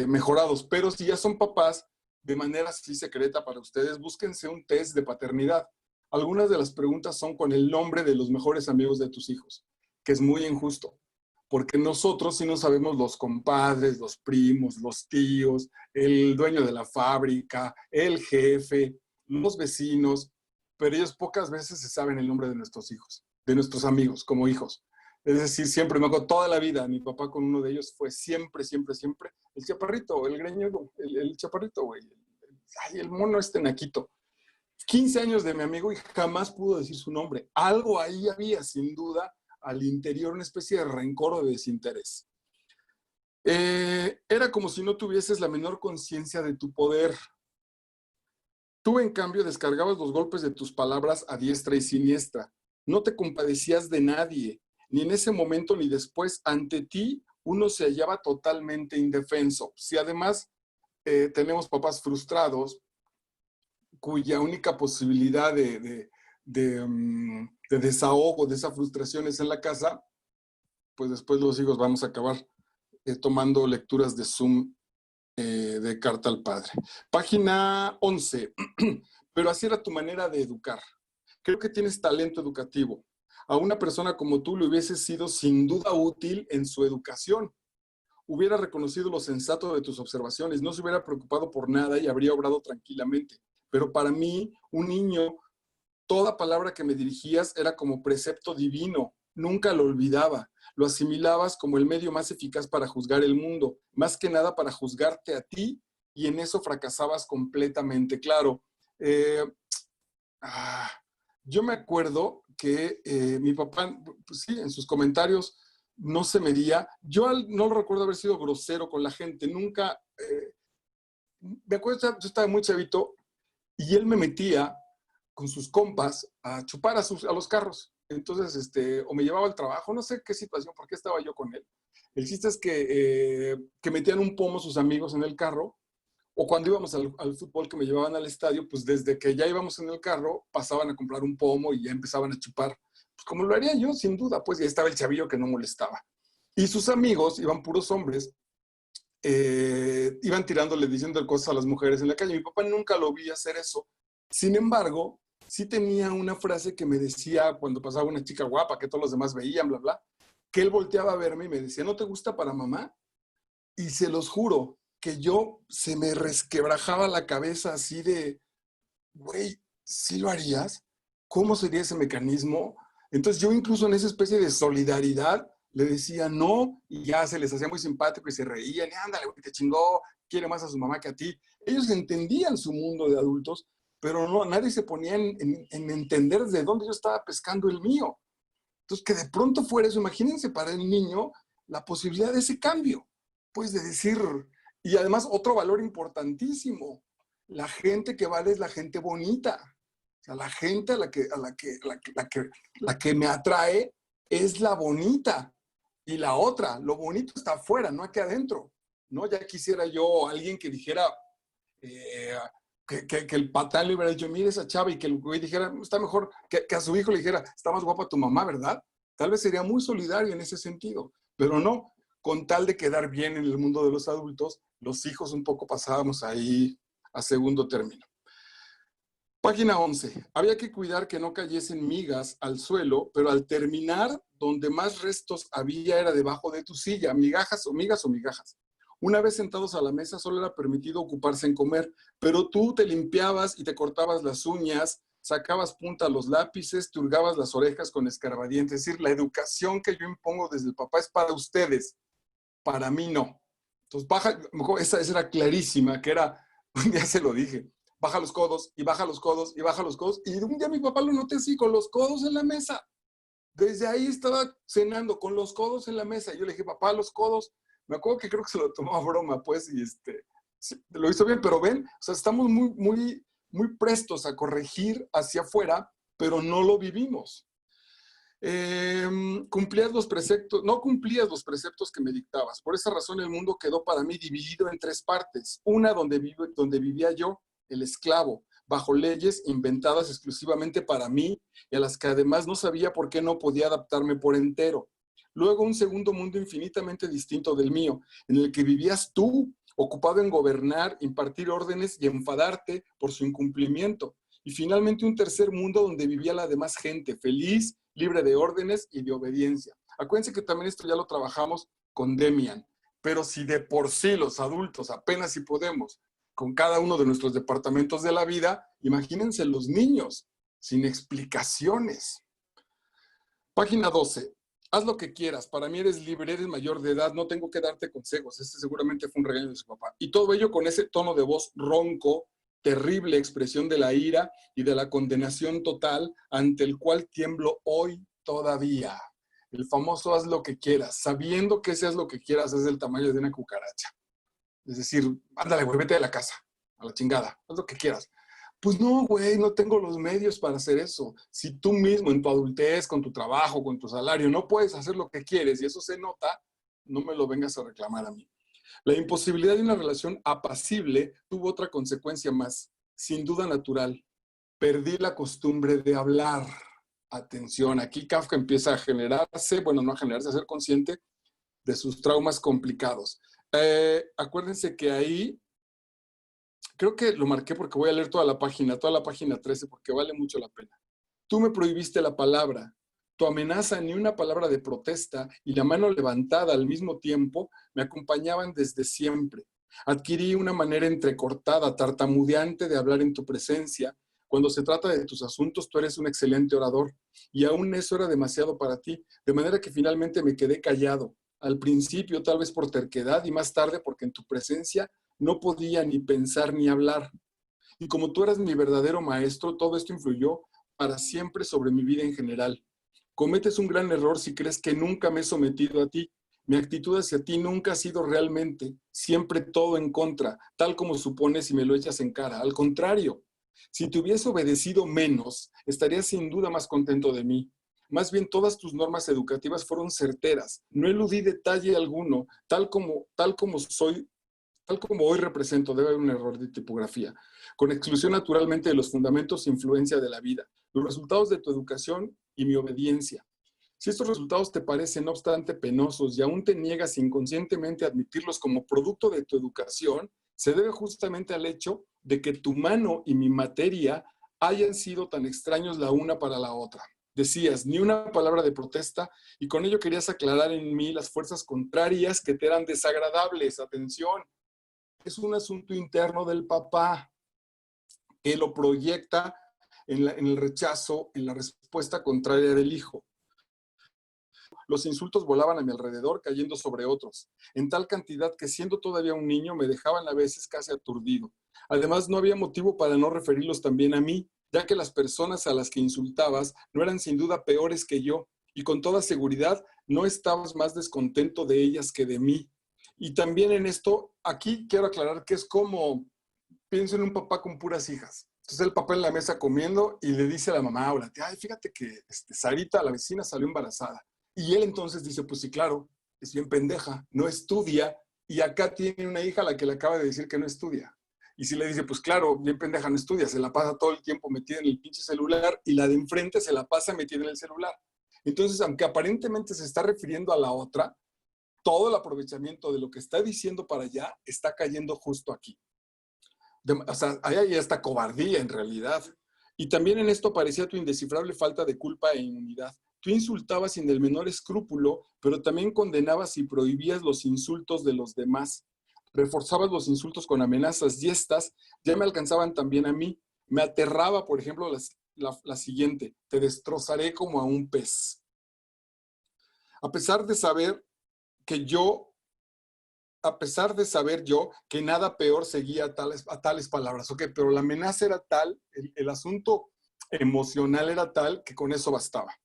mejorados, pero si ya son papás, de manera así secreta para ustedes, búsquense un test de paternidad. Algunas de las preguntas son con el nombre de los mejores amigos de tus hijos, que es muy injusto, porque nosotros sí no sabemos los compadres, los primos, los tíos, el dueño de la fábrica, el jefe. los vecinos, pero ellos pocas veces se saben el nombre de nuestros hijos, de nuestros amigos como hijos. Es decir, siempre me acuerdo toda la vida, mi papá con uno de ellos fue siempre, siempre, siempre el chaparrito, el greñudo, el chaparrito, güey. Ay, el mono este naquito. 15 años de mi amigo y jamás pudo decir su nombre. Algo ahí había, sin duda, al interior, una especie de rencor o de desinterés. Era como si no tuvieses la menor conciencia de tu poder. Tú, en cambio, descargabas los golpes de tus palabras a diestra y siniestra. No te compadecías de nadie, ni en ese momento ni después. Ante ti, uno se hallaba totalmente indefenso. Si además tenemos papás frustrados, cuya única posibilidad de desahogo de esa frustración es en la casa, pues después los hijos vamos a acabar tomando lecturas de Zoom de carta al padre. Página 11. Pero así era tu manera de educar. Creo que tienes talento educativo. A una persona como tú le hubiese sido sin duda útil en su educación. Hubiera reconocido lo sensato de tus observaciones, no se hubiera preocupado por nada y habría obrado tranquilamente. Pero para mí, un niño, toda palabra que me dirigías era como precepto divino. Nunca lo olvidaba. Lo asimilabas como el medio más eficaz para juzgar el mundo, más que nada para juzgarte a ti, y en eso fracasabas completamente. Claro, yo me acuerdo que mi papá, pues sí, en sus comentarios no se medía. Yo no recuerdo haber sido grosero con la gente, nunca. Me acuerdo, yo estaba muy chavito y él me metía con sus compas a chupar a los carros. Entonces, o me llevaba al trabajo, no sé qué situación, por qué estaba yo con él. El chiste es que metían un pomo sus amigos en el carro, o cuando íbamos al fútbol que me llevaban al estadio, pues desde que ya íbamos en el carro, pasaban a comprar un pomo y ya empezaban a chupar. Pues como lo haría yo, sin duda, pues ya estaba el chavillo que no molestaba. Y sus amigos, iban puros hombres, iban tirándole, diciendo cosas a las mujeres en la calle. Mi papá nunca lo vi hacer eso. Sin embargo, sí tenía una frase que me decía cuando pasaba una chica guapa, que todos los demás veían, bla, bla, que él volteaba a verme y me decía, ¿no te gusta para mamá? Y se los juro que yo se me resquebrajaba la cabeza así de, güey, ¿sí lo harías? ¿Cómo sería ese mecanismo? Entonces yo incluso en esa especie de solidaridad le decía no, y ya se les hacía muy simpático y se reían, y ándale, güey, te chingó, quiere más a su mamá que a ti. Ellos entendían su mundo de adultos, pero no, nadie se ponía en entender de dónde yo estaba pescando el mío. Entonces, que de pronto fuera eso, imagínense para el niño la posibilidad de ese cambio, pues de decir, y además otro valor importantísimo, la gente que vale es la gente bonita. O sea, la gente la que me atrae es la bonita. Y la otra, lo bonito está afuera, no aquí adentro. ¿No? Ya quisiera yo alguien que dijera, eh, que el patán le hubiera dicho, mire esa chava, y que el güey dijera, está mejor, que a su hijo le dijera, está más guapa tu mamá, ¿verdad? Tal vez sería muy solidario en ese sentido, pero no, con tal de quedar bien en el mundo de los adultos, los hijos un poco pasábamos ahí a segundo término. Página 11. Había que cuidar que no cayesen migas al suelo, pero al terminar, donde más restos había era debajo de tu silla, migajas o migas o migajas. Una vez sentados a la mesa, solo era permitido ocuparse en comer, pero tú te limpiabas y te cortabas las uñas, sacabas punta a los lápices, te hurgabas las orejas con escarbadientes. Es decir, la educación que yo impongo desde el papá es para ustedes, para mí no. Entonces, esa era clarísima, que era, un día se lo dije, baja los codos y baja los codos y baja los codos. Y un día mi papá lo noté así, con los codos en la mesa. Desde ahí estaba cenando con los codos en la mesa. Y yo le dije, papá, los codos. Me acuerdo que creo que se lo tomó a broma, pues, y sí, lo hizo bien, pero ven, o sea, estamos muy prestos a corregir hacia afuera, pero no lo vivimos. Cumplías los preceptos, no cumplías los preceptos que me dictabas. Por esa razón el mundo quedó para mí dividido en tres partes. Una donde vivía yo, el esclavo, bajo leyes inventadas exclusivamente para mí y a las que además no sabía por qué no podía adaptarme por entero. Luego un segundo mundo infinitamente distinto del mío, en el que vivías tú, ocupado en gobernar, impartir órdenes y enfadarte por su incumplimiento. Y finalmente un tercer mundo donde vivía la demás gente, feliz, libre de órdenes y de obediencia. Acuérdense que también esto ya lo trabajamos con Demian, pero si de por sí los adultos apenas si podemos con cada uno de nuestros departamentos de la vida. Imagínense los niños, sin explicaciones. Página 12. Haz lo que quieras. Para mí eres libre, eres mayor de edad, no tengo que darte consejos. Este seguramente fue un regaño de su papá. Y todo ello con ese tono de voz ronco, terrible expresión de la ira y de la condenación total, ante el cual tiemblo hoy todavía. El famoso haz lo que quieras, sabiendo que ese haz lo que quieras es del tamaño de una cucaracha. Es decir, ándale, güey, vete de la casa, a la chingada, haz lo que quieras. Pues no, güey, no tengo los medios para hacer eso. Si tú mismo en tu adultez, con tu trabajo, con tu salario, no puedes hacer lo que quieres y eso se nota, no me lo vengas a reclamar a mí. La imposibilidad de una relación apacible tuvo otra consecuencia más, sin duda natural. Perdí la costumbre de hablar. Atención, aquí Kafka empieza a generarse, bueno, no a generarse, a ser consciente de sus traumas complicados. Acuérdense que ahí, creo que lo marqué porque voy a leer toda la página 13, porque vale mucho la pena. Tú me prohibiste la palabra. Tu amenaza, ni una palabra de protesta y la mano levantada al mismo tiempo me acompañaban desde siempre. Adquirí una manera entrecortada, tartamudeante de hablar en tu presencia. Cuando se trata de tus asuntos, tú eres un excelente orador. Y aún eso era demasiado para ti, de manera que finalmente me quedé callado. Al principio, tal vez por terquedad, y más tarde porque en tu presencia no podía ni pensar ni hablar. Y como tú eras mi verdadero maestro, todo esto influyó para siempre sobre mi vida en general. Cometes un gran error si crees que nunca me he sometido a ti. Mi actitud hacia ti nunca ha sido realmente, siempre todo en contra, tal como supones y me lo echas en cara. Al contrario, si te hubiese obedecido menos, estarías sin duda más contento de mí. Más bien, todas tus normas educativas fueron certeras. No eludí detalle alguno, tal como hoy represento. Debe haber un error de tipografía, con exclusión naturalmente de los fundamentos e influencia de la vida, los resultados de tu educación y mi obediencia. Si estos resultados te parecen, no obstante, penosos y aún te niegas inconscientemente a admitirlos como producto de tu educación, se debe justamente al hecho de que tu mano y mi materia hayan sido tan extraños la una para la otra. Decías, ni una palabra de protesta, y con ello querías aclarar en mí las fuerzas contrarias que te eran desagradables. Atención, es un asunto interno del papá que lo proyecta en el rechazo, en la respuesta contraria del hijo. Los insultos volaban a mi alrededor, cayendo sobre otros, en tal cantidad que siendo todavía un niño me dejaban a veces casi aturdido. Además, no había motivo para no referirlos también a mí, ya que las personas a las que insultabas no eran sin duda peores que yo, y con toda seguridad no estabas más descontento de ellas que de mí. Y también en esto, aquí quiero aclarar que es como, pienso en un papá con puras hijas. Entonces el papá en la mesa comiendo y le dice a la mamá, ahora, ay, fíjate que Sarita, la vecina, salió embarazada. Y él entonces dice, pues sí, claro, es bien pendeja, no estudia, y acá tiene una hija a la que le acaba de decir que no estudia. Y si le dice, pues claro, bien pendeja, no estudia, se la pasa todo el tiempo metida en el pinche celular, y la de enfrente se la pasa metida en el celular. Entonces, aunque aparentemente se está refiriendo a la otra, todo el aprovechamiento de lo que está diciendo para allá está cayendo justo aquí. O sea, hay esta cobardía en realidad. Y también en esto aparecía tu indescifrable falta de culpa e inmunidad. Tú insultabas sin el menor escrúpulo, pero también condenabas y prohibías los insultos de los demás. Reforzabas los insultos con amenazas y estas ya me alcanzaban también a mí. Me aterraba, por ejemplo, la siguiente: te destrozaré como a un pez. A pesar de saber yo que nada peor seguía a tales palabras. Ok, pero la amenaza era tal, el asunto emocional era tal que con eso bastaba.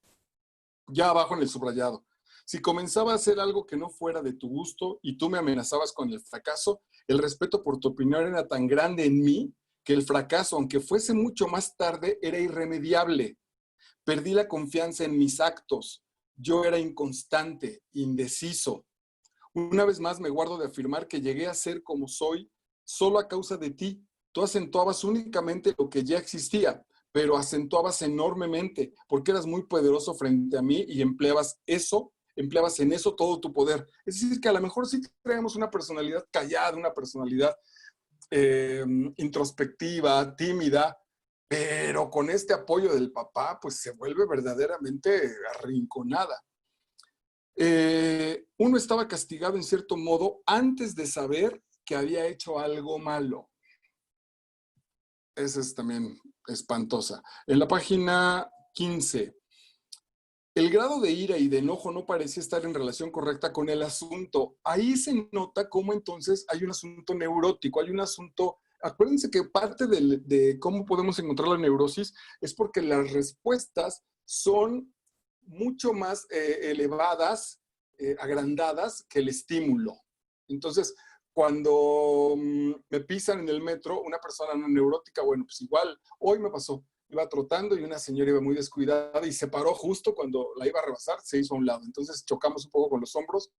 Ya abajo en el subrayado. Si comenzaba a hacer algo que no fuera de tu gusto y tú me amenazabas con el fracaso, el respeto por tu opinión era tan grande en mí que el fracaso, aunque fuese mucho más tarde, era irremediable. Perdí la confianza en mis actos. Yo era inconstante, indeciso. Una vez más me guardo de afirmar que llegué a ser como soy solo a causa de ti. Tú acentuabas únicamente lo que ya existía, pero acentuabas enormemente porque eras muy poderoso frente a mí y empleabas en eso todo tu poder. Es decir, que a lo mejor sí traemos una personalidad callada, una personalidad introspectiva, tímida, pero con este apoyo del papá, pues se vuelve verdaderamente arrinconada. Uno estaba castigado en cierto modo antes de saber que había hecho algo malo. esa es también espantosa. En la página 15, el grado de ira y de enojo no parece estar en relación correcta con el asunto. Ahí se nota cómo entonces hay un asunto neurótico, hay un asunto. Acuérdense que parte de cómo podemos encontrar la neurosis es porque las respuestas son mucho más elevadas, agrandadas que el estímulo. Entonces, cuando me pisan en el metro, una persona no neurótica, bueno, pues igual, hoy me pasó, iba trotando y una señora iba muy descuidada y se paró justo cuando la iba a rebasar, se hizo a un lado. Entonces chocamos un poco con los hombros.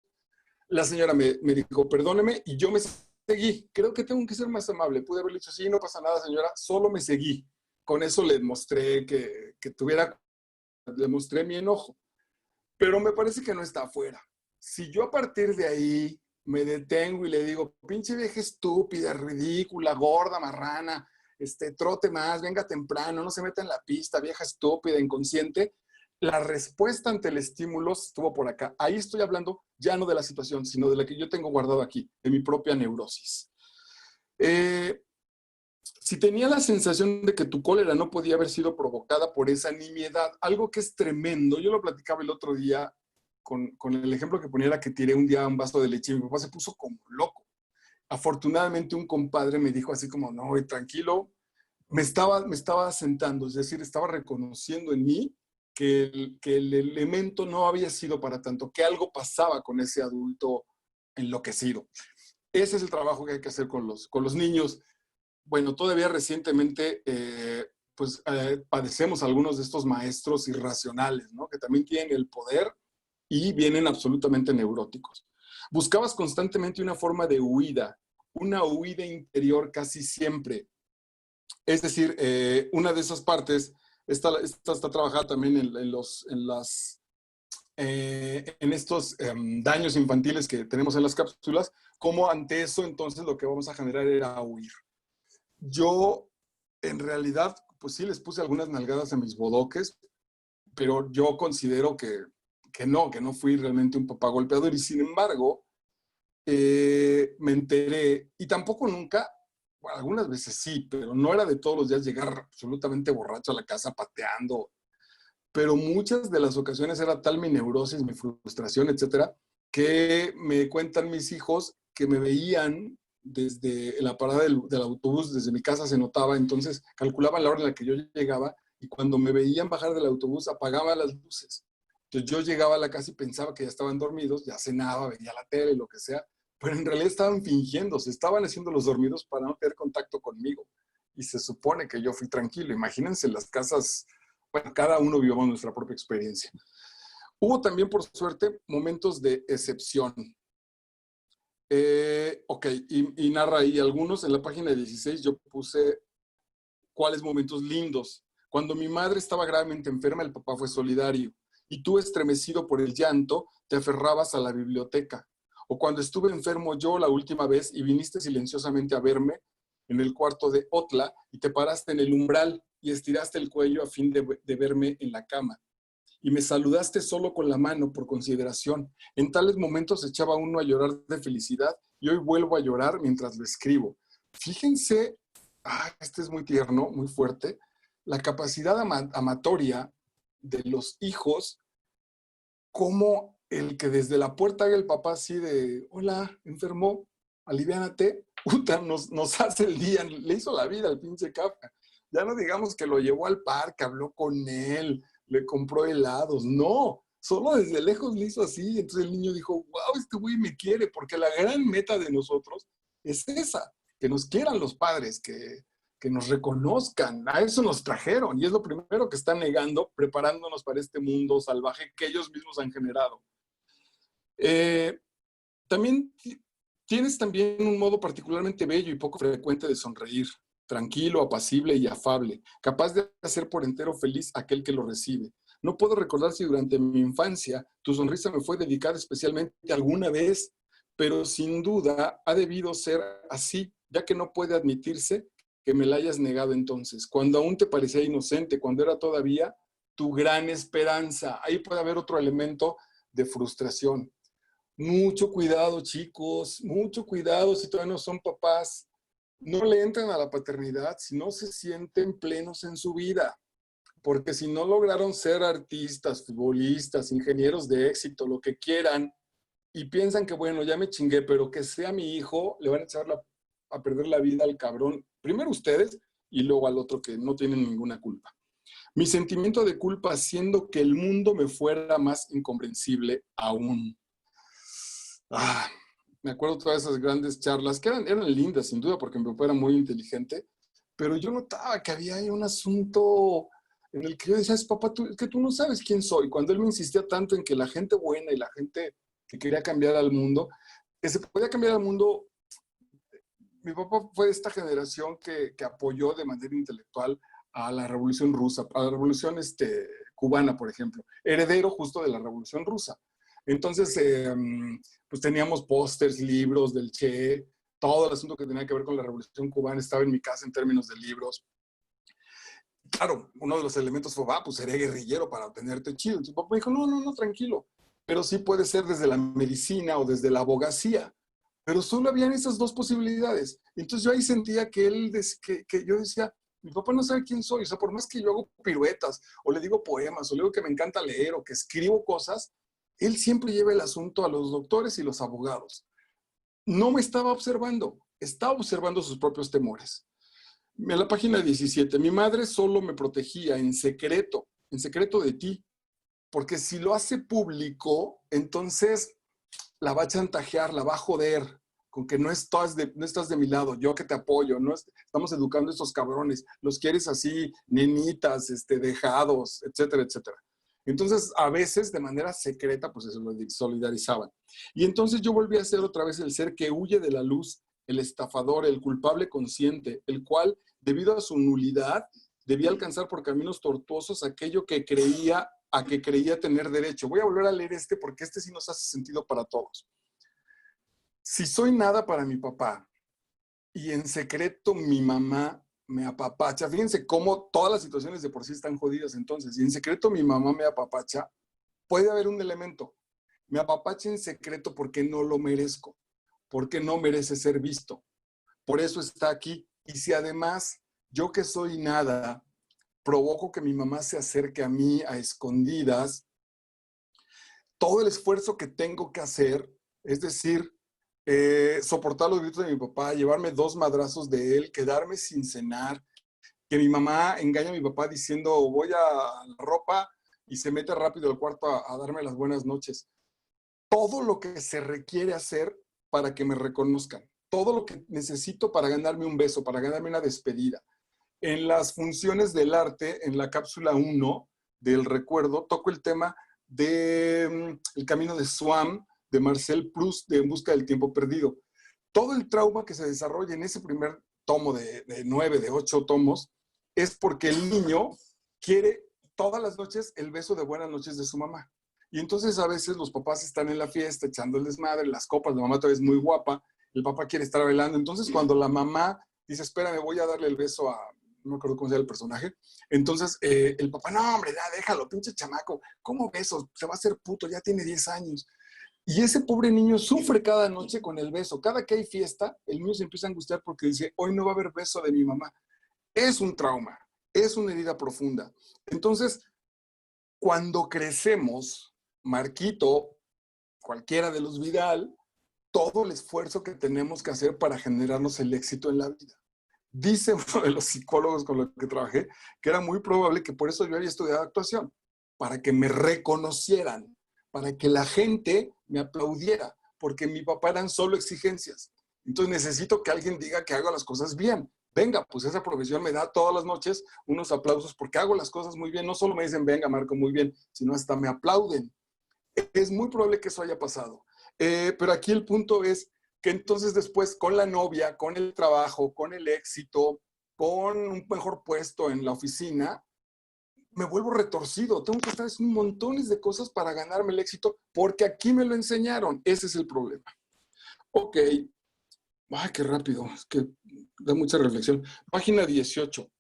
La señora me dijo, perdóneme, y yo me seguí. Creo que tengo que ser más amable. Pude haberle dicho, sí, no pasa nada, señora, solo me seguí. Con eso le mostré le mostré mi enojo. Pero me parece que no está afuera. Si yo a partir de ahí me detengo y le digo, pinche vieja estúpida, ridícula, gorda, marrana, trote más, venga temprano, no se meta en la pista, vieja estúpida, inconsciente, la respuesta ante el estímulo estuvo por acá. Ahí estoy hablando ya no de la situación, sino de la que yo tengo guardado aquí, de mi propia neurosis. Si tenía la sensación de que tu cólera no podía haber sido provocada por esa nimiedad, algo que es tremendo, yo lo platicaba el otro día con el ejemplo que ponía, era que tiré un día un vaso de leche y mi papá se puso como loco. Afortunadamente un compadre me dijo así como, no, tranquilo, me estaba sentando, es decir, estaba reconociendo en mí que el elemento no había sido para tanto, que algo pasaba con ese adulto enloquecido. Ese es el trabajo que hay que hacer con los niños. Bueno, todavía recientemente, padecemos algunos de estos maestros irracionales, ¿no? Que también tienen el poder y vienen absolutamente neuróticos. Buscabas constantemente una huida interior casi siempre. Es decir, una de esas partes, esta está trabajada también en estos daños infantiles que tenemos en las cápsulas, como ante eso entonces lo que vamos a generar era huir. Yo, en realidad, pues sí les puse algunas nalgadas a mis bodoques, pero yo considero que no fui realmente un papá golpeador. Y sin embargo, me enteré, y tampoco nunca, bueno, algunas veces sí, pero no era de todos los días llegar absolutamente borracho a la casa pateando, pero muchas de las ocasiones era tal mi neurosis, mi frustración, etcétera, que me cuentan mis hijos que me veían desde la parada del autobús, desde mi casa se notaba, entonces calculaban la hora en la que yo llegaba y cuando me veían bajar del autobús apagaban las luces. Entonces yo llegaba a la casa y pensaba que ya estaban dormidos, ya cenaba, veía la tele, lo que sea, pero en realidad estaban fingiendo, se estaban haciendo los dormidos para no tener contacto conmigo. Y se supone que yo fui tranquilo. Imagínense las casas, bueno, cada uno vivimos nuestra propia experiencia. Hubo también, por suerte, momentos de excepción. Ok, y narra ahí algunos. En la página 16 yo puse cuáles momentos lindos. Cuando mi madre estaba gravemente enferma, el papá fue solidario. Y tú, estremecido por el llanto, te aferrabas a la biblioteca. O cuando estuve enfermo yo la última vez y viniste silenciosamente a verme en el cuarto de Otla y te paraste en el umbral y estiraste el cuello a fin de verme en la cama. Y me saludaste solo con la mano por consideración. En tales momentos echaba uno a llorar de felicidad y hoy vuelvo a llorar mientras lo escribo. Fíjense, este es muy tierno, muy fuerte, la capacidad amatoria de los hijos, como el que desde la puerta haga el papá así de, hola, enfermo, aliviánate, puta, nos hace el día, le hizo la vida al pinche Kafka. Ya no digamos que lo llevó al parque, habló con él, le compró helados, no, solo desde lejos le hizo así, entonces el niño dijo, wow, este güey me quiere, porque la gran meta de nosotros es esa, que nos quieran los padres, que nos reconozcan, a eso nos trajeron, y es lo primero que están negando, preparándonos para este mundo salvaje que ellos mismos han generado. También tienes también un modo particularmente bello y poco frecuente de sonreír, tranquilo, apacible y afable, capaz de hacer por entero feliz a aquel que lo recibe. No puedo recordar si durante mi infancia tu sonrisa me fue dedicada especialmente alguna vez, pero sin duda ha debido ser así, ya que no puede admitirse que me la hayas negado entonces, cuando aún te parecía inocente, cuando era todavía tu gran esperanza. Ahí puede haber otro elemento de frustración. Mucho cuidado, chicos, mucho cuidado si todavía no son papás. no le entran a la paternidad si no se sienten plenos en su vida. Porque si no lograron ser artistas, futbolistas, ingenieros de éxito, lo que quieran, y piensan que, bueno, ya me chingué, pero que sea mi hijo, le van a echar a perder la vida al cabrón. Primero ustedes y luego al otro que no tienen ninguna culpa. Mi sentimiento de culpa haciendo que el mundo me fuera más incomprensible aún. Ah, me acuerdo de todas esas grandes charlas, que eran lindas, sin duda, porque mi papá era muy inteligente, pero yo notaba que había ahí un asunto en el que yo decía, papá, es que tú no sabes quién soy. Cuando él me insistía tanto en que la gente buena y la gente que quería cambiar al mundo, que se podía cambiar al mundo. Mi papá fue de esta generación que apoyó de manera intelectual a la Revolución Rusa, a la Revolución cubana, por ejemplo, heredero justo de la Revolución Rusa. Entonces, pues teníamos pósters, libros del Che, todo el asunto que tenía que ver con la Revolución Cubana estaba en mi casa en términos de libros. Claro, uno de los elementos fue, pues seré guerrillero para tenerte chido. Entonces, papá me dijo, no, tranquilo, pero sí puede ser desde la medicina o desde la abogacía. Pero solo habían esas dos posibilidades. Entonces yo ahí sentía que él, que yo decía, mi papá no sabe quién soy. O sea, por más que yo hago piruetas, o le digo poemas, o le digo que me encanta leer, o que escribo cosas, él siempre lleva el asunto a los doctores y los abogados. No me estaba observando sus propios temores. En la página 17, mi madre solo me protegía en secreto de ti, porque si lo hace público, entonces la va a chantajear, la va a joder, con que no estás de mi lado, yo que te apoyo, no estamos educando a estos cabrones, los quieres así, nenitas, dejados, etcétera, etcétera. Entonces, a veces, de manera secreta, pues se solidarizaban. Y entonces yo volví a ser otra vez el ser que huye de la luz, el estafador, el culpable consciente, el cual, debido a su nulidad, debía alcanzar por caminos tortuosos aquello que creía tener derecho. Voy a volver a leer porque sí nos hace sentido para todos. Si soy nada para mi papá y en secreto mi mamá me apapacha, fíjense cómo todas las situaciones de por sí están jodidas entonces, y en secreto mi mamá me apapacha, puede haber un elemento. Me apapacha en secreto porque no lo merezco, porque no merece ser visto. Por eso está aquí. Y si además yo que soy nada, provoco que mi mamá se acerque a mí a escondidas, todo el esfuerzo que tengo que hacer, es decir, soportar los gritos de mi papá, llevarme 2 madrazos de él, quedarme sin cenar, que mi mamá engaña a mi papá diciendo voy a la ropa y se mete rápido al cuarto a darme las buenas noches. Todo lo que se requiere hacer para que me reconozcan, todo lo que necesito para ganarme un beso, para ganarme una despedida. En las funciones del arte, en la cápsula 1 del recuerdo, toco el tema de El camino de Swann, de Marcel Proust, de En busca del tiempo perdido. Todo el trauma que se desarrolla en ese primer tomo de 9, de 8 tomos, es porque el niño quiere todas las noches el beso de buenas noches de su mamá. Y entonces a veces los papás están en la fiesta echando el desmadre, las copas, la mamá todavía es muy guapa, el papá quiere estar bailando. Entonces cuando la mamá dice, espérame, voy a darle el beso a, no me acuerdo cómo se llama el personaje, entonces el papá, no hombre, ya déjalo, pinche chamaco, ¿cómo besos? Se va a hacer puto, ya tiene 10 años. Y ese pobre niño sufre cada noche con el beso. Cada que hay fiesta, el niño se empieza a angustiar porque dice, hoy no va a haber beso de mi mamá. Es un trauma, es una herida profunda. Entonces, cuando crecemos, Marquito, cualquiera de los Vidal, todo el esfuerzo que tenemos que hacer para generarnos el éxito en la vida. Dice uno de los psicólogos con los que trabajé que era muy probable que por eso yo había estudiado actuación, para que me reconocieran, para que la gente me aplaudiera, porque mi papá eran solo exigencias. Entonces necesito que alguien diga que hago las cosas bien. Venga, pues esa profesión me da todas las noches unos aplausos porque hago las cosas muy bien. No solo me dicen, venga, Marco, muy bien, sino hasta me aplauden. Es muy probable que eso haya pasado. Pero aquí el punto es que entonces después con la novia, con el trabajo, con el éxito, con un mejor puesto en la oficina, me vuelvo retorcido. Tengo que estar haciendo montones de cosas para ganarme el éxito porque aquí me lo enseñaron. Ese es el problema. Ok. Ay, qué rápido. Es que da mucha reflexión. Página 18.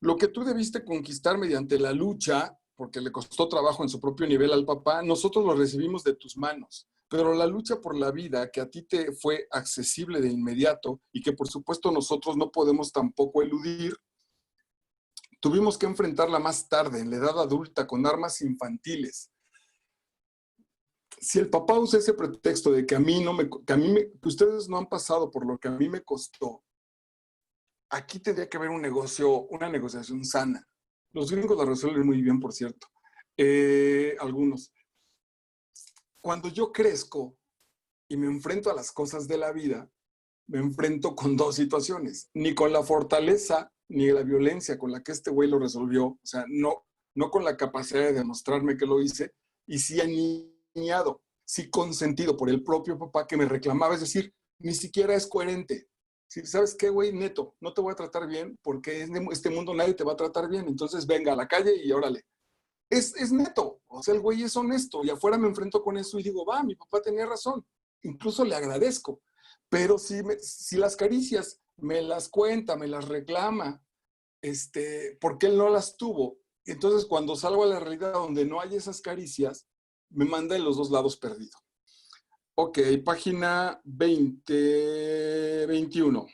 Lo que tú debiste conquistar mediante la lucha, porque le costó trabajo en su propio nivel al papá, nosotros lo recibimos de tus manos. pero la lucha por la vida que a ti te fue accesible de inmediato y que por supuesto nosotros no podemos tampoco eludir, tuvimos que enfrentarla más tarde, en la edad adulta, con armas infantiles. Si el papá usa ese pretexto de que que ustedes no han pasado por lo que a mí me costó, aquí tendría que haber un negocio, una negociación sana. Los gringos la resuelven muy bien, por cierto. Algunos. Cuando yo crezco y me enfrento a las cosas de la vida, me enfrento con dos situaciones. Ni con la fortaleza ni la violencia con la que este güey lo resolvió. O sea, no con la capacidad de demostrarme que lo hice. Y sí aniñado, sí consentido por el propio papá que me reclamaba. Es decir, ni siquiera es coherente. Si sabes qué, güey, neto, no te voy a tratar bien porque en este mundo nadie te va a tratar bien. Entonces venga a la calle y órale. Es neto, o sea, el güey es honesto y afuera me enfrento con eso y digo, va, mi papá tenía razón, incluso le agradezco, pero si las caricias me las cuenta, me las reclama, porque él no las tuvo, entonces cuando salgo a la realidad donde no hay esas caricias, me manda en los dos lados perdido. Ok, página 21.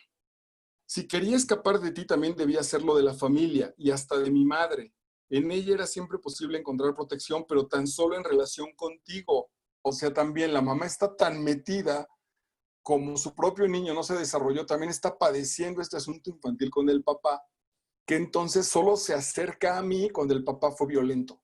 Si quería escapar de ti, también debía hacerlo de la familia y hasta de mi madre. En ella era siempre posible encontrar protección, pero tan solo en relación contigo. O sea, también la mamá está tan metida como su propio niño no se desarrolló, también está padeciendo este asunto infantil con el papá, que entonces solo se acerca a mí cuando el papá fue violento.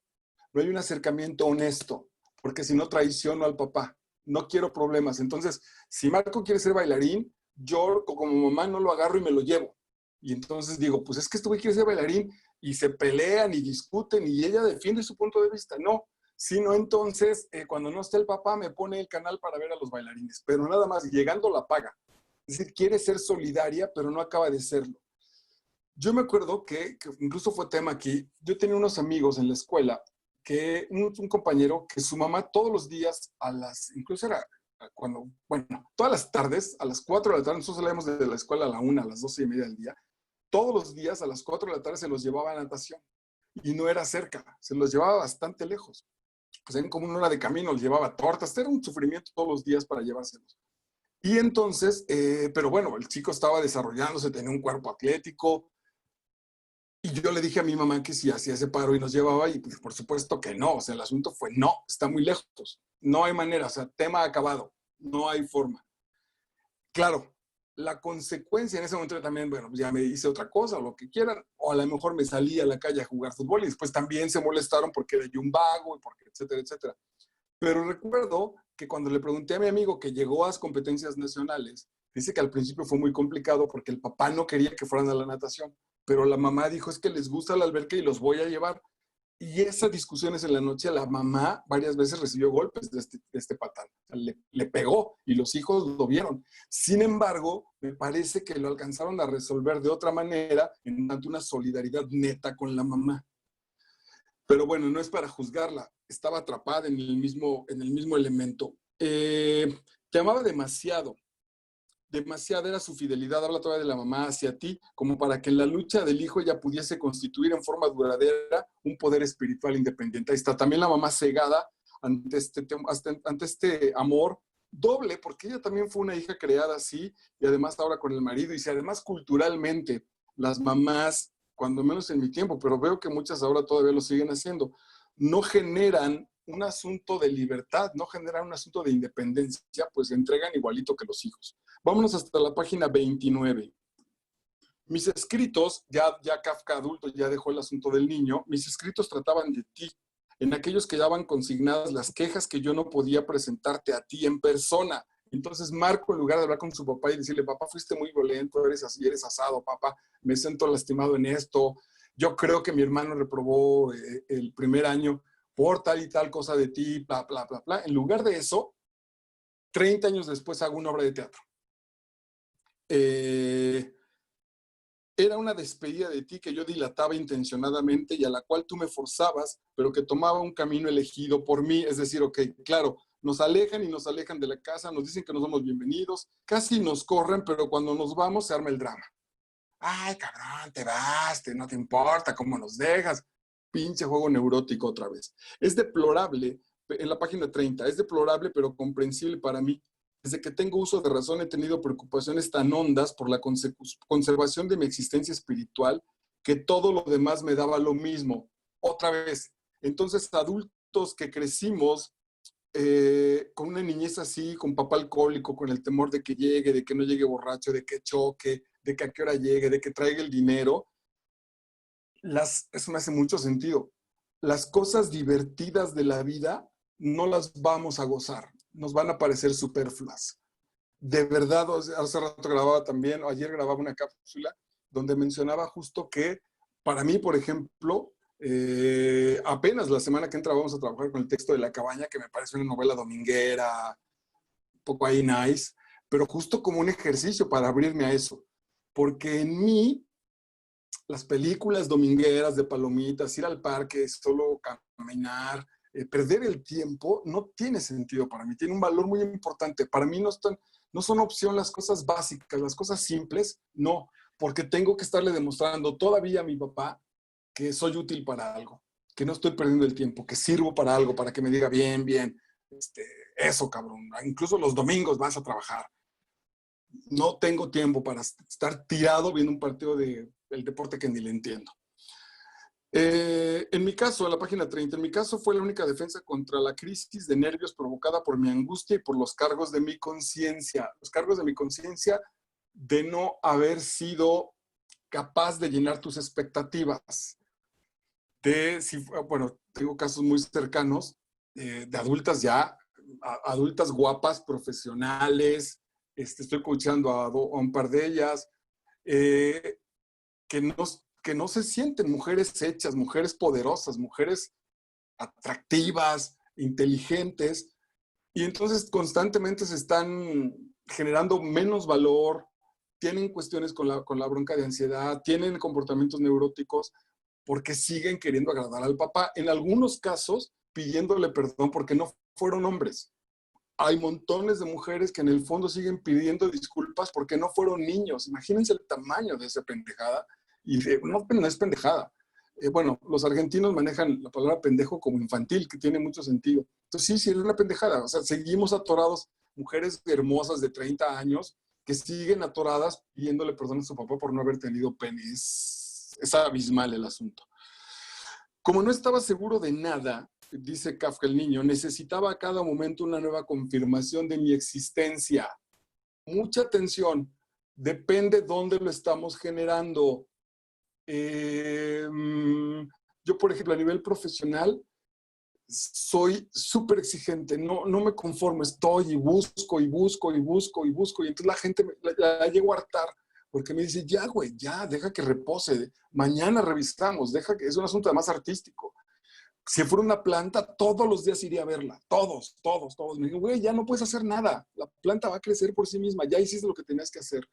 No hay un acercamiento honesto, porque si no traiciono al papá. No quiero problemas. Entonces, si Marco quiere ser bailarín, yo como mamá no lo agarro y me lo llevo. Y entonces digo, pues es que este güey quiere ser bailarín y se pelean y discuten y ella defiende su punto de vista. No, sino entonces cuando no está el papá me pone el canal para ver a los bailarines, pero nada más llegando la paga. Es decir, quiere ser solidaria, pero no acaba de serlo. Yo me acuerdo que incluso fue tema aquí, yo tenía unos amigos en la escuela, que un compañero que su mamá todos los días incluso era cuando, bueno, todas las tardes, a las 4 de la tarde, nosotros salíamos de la escuela a la 1, a las 12:30 del día, todos los días a las 4 de la tarde se los llevaba a natación y no era cerca, se los llevaba bastante lejos. Pues en como una hora de camino, les llevaba tortas, era un sufrimiento todos los días para llevárselos. Y entonces, pero bueno, el chico estaba desarrollándose, tenía un cuerpo atlético, y yo le dije a mi mamá que si hacía ese paro y nos llevaba, y pues por supuesto que no, o sea, el asunto fue no, está muy lejos, no hay manera, o sea, tema acabado, no hay forma. Claro, la consecuencia en ese momento también, bueno, ya me hice otra cosa o lo que quieran, o a lo mejor me salí a la calle a jugar fútbol y después también se molestaron porque era yo un vago y porque etcétera, etcétera. Pero recuerdo que cuando le pregunté a mi amigo que llegó a las competencias nacionales, dice que al principio fue muy complicado porque el papá no quería que fueran a la natación, pero la mamá dijo es que les gusta la alberca y los voy a llevar. Y esas discusiones en la noche, la mamá varias veces recibió golpes de este patán. O sea, le pegó y los hijos lo vieron. Sin embargo, me parece que lo alcanzaron a resolver de otra manera en tanto una solidaridad neta con la mamá. Pero bueno, no es para juzgarla. Estaba atrapada en el mismo elemento. Te amaba demasiado. Demasiada era su fidelidad, habla todavía de la mamá hacia ti, como para que en la lucha del hijo ella pudiese constituir en forma duradera un poder espiritual independiente. Ahí está también la mamá cegada ante este amor doble, porque ella también fue una hija creada así, y además ahora con el marido, y si además culturalmente las mamás, cuando menos en mi tiempo, pero veo que muchas ahora todavía lo siguen haciendo, no generan un asunto de libertad, no generan un asunto de independencia, pues se entregan igualito que los hijos. Vámonos hasta la página 29. Mis escritos, ya Kafka adulto ya dejó el asunto del niño, mis escritos trataban de ti, en aquellos que daban consignadas las quejas que yo no podía presentarte a ti en persona. Entonces Marco, en lugar de hablar con su papá y decirle, papá, fuiste muy violento, eres así, eres asado, papá, me siento lastimado en esto, yo creo que mi hermano reprobó el primer año por tal y tal cosa de ti, bla, bla, bla, bla. En lugar de eso, 30 años después hago una obra de teatro. Era una despedida de ti que yo dilataba intencionadamente y a la cual tú me forzabas, pero que tomaba un camino elegido por mí. Es decir, ok, claro, nos alejan y nos alejan de la casa, nos dicen que no somos bienvenidos, casi nos corren, pero cuando nos vamos se arma el drama. Ay, cabrón, te vas, no te importa cómo nos dejas. Pinche juego neurótico otra vez. Es deplorable, en la página 30, es deplorable pero comprensible para mí. Desde que tengo uso de razón he tenido preocupaciones tan hondas por la conservación de mi existencia espiritual que todo lo demás me daba lo mismo. Otra vez. Entonces, adultos que crecimos con una niñez así, con papá alcohólico, con el temor de que llegue, de que no llegue borracho, de que choque, de que a qué hora llegue, de que traiga el dinero, eso me hace mucho sentido. Las cosas divertidas de la vida no las vamos a gozar, nos van a parecer superfluas. De verdad, hace rato grababa también, o ayer grababa una cápsula donde mencionaba justo que para mí, por ejemplo, apenas la semana que entra vamos a trabajar con el texto de La Cabaña, que me parece una novela dominguera, un poco ahí nice, pero justo como un ejercicio para abrirme a eso. Porque en mí, las películas domingueras de palomitas, ir al parque, solo caminar, perder el tiempo, no tiene sentido para mí. Tiene un valor muy importante. Para mí no son opción las cosas básicas, las cosas simples, no. Porque tengo que estarle demostrando todavía a mi papá que soy útil para algo, que no estoy perdiendo el tiempo, que sirvo para algo, para que me diga bien, bien, eso cabrón, incluso los domingos vas a trabajar. No tengo tiempo para estar tirado viendo un partido del deporte que ni le entiendo. En mi caso, en la página 30, en mi caso fue la única defensa contra la crisis de nervios provocada por mi angustia y por los cargos de mi conciencia. Los cargos de mi conciencia de no haber sido capaz de llenar tus expectativas. Bueno, tengo casos muy cercanos de adultas ya, adultas guapas, profesionales, estoy coachando a un par de ellas, que no se sienten mujeres hechas, mujeres poderosas, mujeres atractivas, inteligentes, y entonces constantemente se están generando menos valor, tienen cuestiones con la bronca de ansiedad, tienen comportamientos neuróticos, porque siguen queriendo agradar al papá. En algunos casos, pidiéndole perdón porque no fueron hombres. Hay montones de mujeres que en el fondo siguen pidiendo disculpas porque no fueron niños. Imagínense el tamaño de esa pendejada. Y no es pendejada. Bueno, los argentinos manejan la palabra pendejo como infantil, que tiene mucho sentido. Entonces, sí, es una pendejada. O sea, seguimos atorados, mujeres hermosas de 30 años, que siguen atoradas pidiéndole perdón a su papá por no haber tenido pene. Es abismal el asunto. Como no estaba seguro de nada, dice Kafka el niño, necesitaba a cada momento una nueva confirmación de mi existencia. Mucha atención, depende dónde lo estamos generando. Yo, por ejemplo, a nivel profesional, soy súper exigente, no me conformo, estoy y busco y busco y busco y busco, y entonces la gente la llego a hartar, porque me dice, ya, güey, ya, deja que repose, mañana revisamos, deja que es un asunto más artístico. Si fuera una planta, todos los días iría a verla, todos. Me digo, güey, ya no puedes hacer nada, la planta va a crecer por sí misma, ya hiciste lo que tenías que hacer.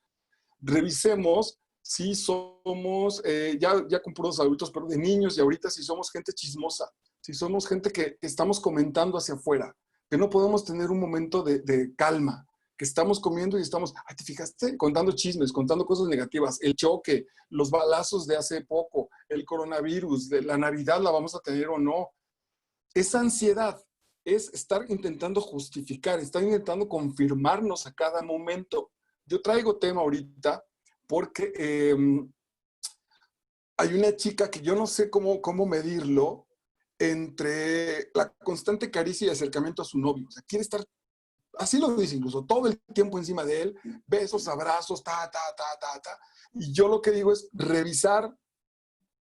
Revisemos si somos, ya con puros adultos, pero de niños, y ahorita si somos gente chismosa, si somos gente que estamos comentando hacia afuera, que no podemos tener un momento de calma, que estamos comiendo y estamos, ay, ¿te fijaste? Contando chismes, contando cosas negativas, el choque, los balazos de hace poco, el coronavirus, de la Navidad la vamos a tener o no. Esa ansiedad es estar intentando justificar, estar intentando confirmarnos a cada momento. Yo traigo tema ahorita porque hay una chica que yo no sé cómo medirlo entre la constante caricia y acercamiento a su novio. O sea, quiere estar, así lo dice incluso, todo el tiempo encima de él, besos, abrazos, ta. Y yo lo que digo es revisar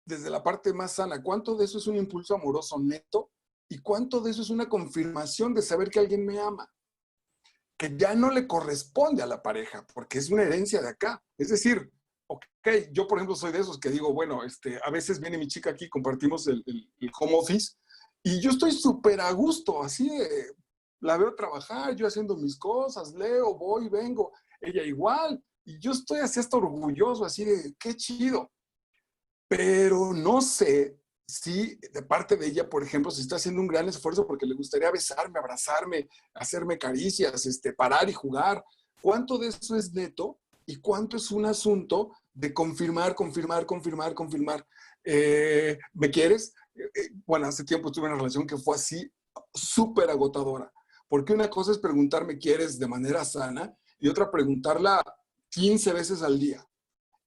desde la parte más sana, ¿cuánto de eso es un impulso amoroso neto? ¿Y cuánto de eso es una confirmación de saber que alguien me ama? Que ya no le corresponde a la pareja, porque es una herencia de acá. Es decir, ok, yo por ejemplo soy de esos que digo, bueno, a veces viene mi chica aquí, compartimos el home office, y yo estoy súper a gusto, así de, la veo trabajar, yo haciendo mis cosas, leo, voy, vengo, ella igual, y yo estoy así hasta orgulloso, así de, qué chido. Pero no sé si de parte de ella, por ejemplo, se está haciendo un gran esfuerzo porque le gustaría besarme, abrazarme, hacerme caricias, parar y jugar. ¿Cuánto de eso es neto y cuánto es un asunto de confirmar? ¿Me quieres? Bueno, hace tiempo tuve una relación que fue así, súper agotadora. Porque una cosa es preguntarme ¿quieres? De manera sana y otra preguntarla 15 veces al día.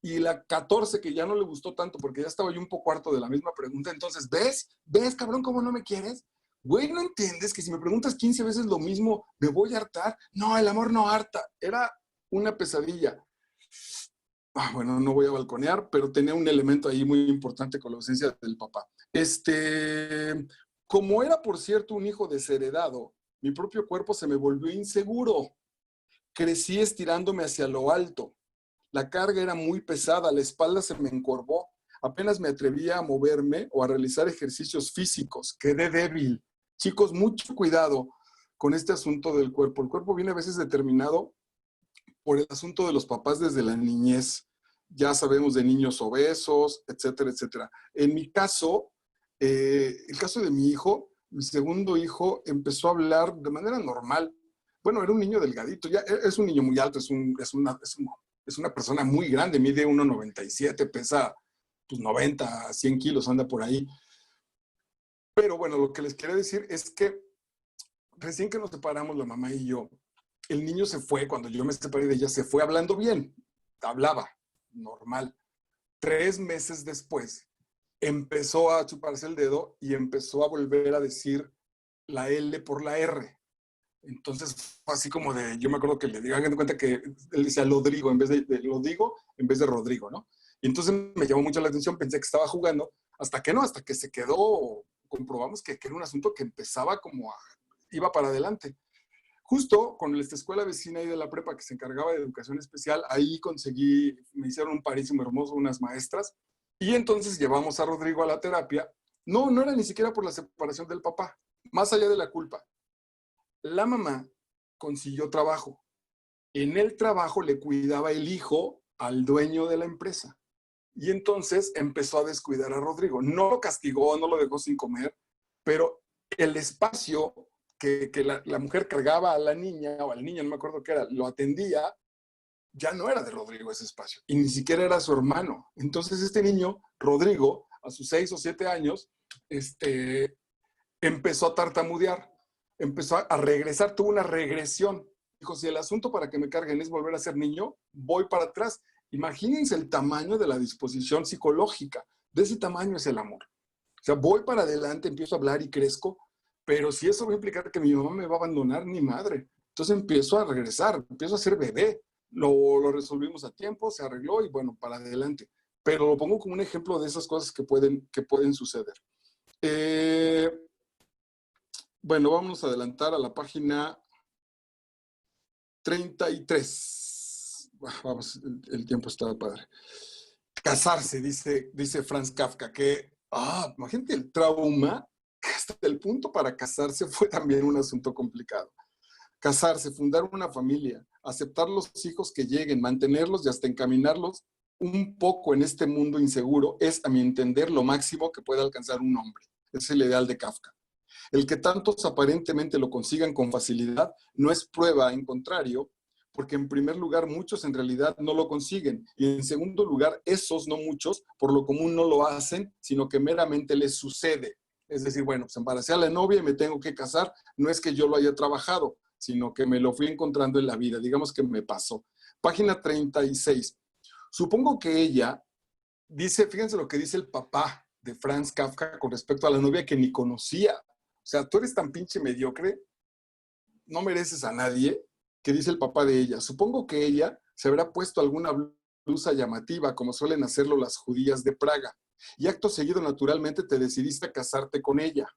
Y la 14 que ya no le gustó tanto porque ya estaba yo un poco harto de la misma pregunta. Entonces, ¿ves, cabrón, cómo no me quieres? Güey, ¿no entiendes que si me preguntas 15 veces lo mismo, me voy a hartar? No, el amor no harta. Era una pesadilla. Bueno, no voy a balconear, pero tenía un elemento ahí muy importante con la ausencia del papá. Como era, por cierto, un hijo desheredado, mi propio cuerpo se me volvió inseguro. Crecí estirándome hacia lo alto. La carga era muy pesada, la espalda se me encorvó. Apenas me atrevía a moverme o a realizar ejercicios físicos. Quedé débil. Chicos, mucho cuidado con este asunto del cuerpo. El cuerpo viene a veces determinado por el asunto de los papás desde la niñez. Ya sabemos de niños obesos, etcétera, etcétera. En mi caso, el caso de mi hijo, mi segundo hijo, empezó a hablar de manera normal. Bueno, era un niño delgadito, ya es un niño muy alto, es una persona muy grande, mide 1,97, pesa pues 90, 100 kilos, anda por ahí. Pero bueno, lo que les quería decir es que recién que nos separamos la mamá y yo, el niño se fue, cuando yo me separé de ella, se fue hablando bien, hablaba normal. 3 meses después, empezó a chuparse el dedo y empezó a volver a decir la L por la R. Entonces fue así como de, yo me acuerdo que le digo, hagan de cuenta que él decía Lodrigo en vez de Lodigo, en vez de Rodrigo, ¿no? Y entonces me llamó mucho la atención, pensé que estaba jugando, hasta que no, hasta que se quedó, comprobamos que era un asunto que empezaba iba para adelante. Justo con esta escuela vecina ahí de la prepa que se encargaba de educación especial, ahí me hicieron un parísimo hermoso unas maestras, y entonces llevamos a Rodrigo a la terapia. No, no era ni siquiera por la separación del papá, más allá de la culpa. La mamá consiguió trabajo. En el trabajo le cuidaba el hijo al dueño de la empresa. Y entonces empezó a descuidar a Rodrigo. No lo castigó, no lo dejó sin comer, pero el espacio que la mujer cargaba a la niña o al niño, no me acuerdo qué era, lo atendía, ya no era de Rodrigo ese espacio. Y ni siquiera era su hermano. Entonces este niño, Rodrigo, a sus 6 o 7 años, empezó a tartamudear, empezó a regresar, tuvo una regresión. Dijo, si el asunto para que me carguen es volver a ser niño, voy para atrás. Imagínense el tamaño de la disposición psicológica. De ese tamaño es el amor. O sea, voy para adelante, empiezo a hablar y crezco, pero si eso va a implicar que mi mamá me va a abandonar, ni madre. Entonces empiezo a regresar, empiezo a ser bebé. Lo resolvimos a tiempo, se arregló y bueno, para adelante. Pero lo pongo como un ejemplo de esas cosas que pueden suceder. Bueno, vamos a adelantar a la página 33. Vamos, el tiempo está padre. Casarse, dice Franz Kafka, imagínate el trauma, que hasta el punto para casarse fue también un asunto complicado. Casarse, fundar una familia, aceptar los hijos que lleguen, mantenerlos y hasta encaminarlos un poco en este mundo inseguro es, a mi entender, lo máximo que puede alcanzar un hombre. Es el ideal de Kafka. El que tantos aparentemente lo consigan con facilidad no es prueba, en contrario, porque en primer lugar muchos en realidad no lo consiguen y en segundo lugar esos no muchos por lo común no lo hacen, sino que meramente les sucede. Es decir, bueno, pues embaracé a la novia y me tengo que casar, no es que yo lo haya trabajado, sino que me lo fui encontrando en la vida, digamos que me pasó. Página 36. Supongo que ella dice, fíjense lo que dice el papá de Franz Kafka con respecto a la novia que ni conocía. O sea, tú eres tan pinche mediocre, no mereces a nadie, que dice el papá de ella. Supongo que ella se habrá puesto alguna blusa llamativa, como suelen hacerlo las judías de Praga, y acto seguido, naturalmente, te decidiste a casarte con ella.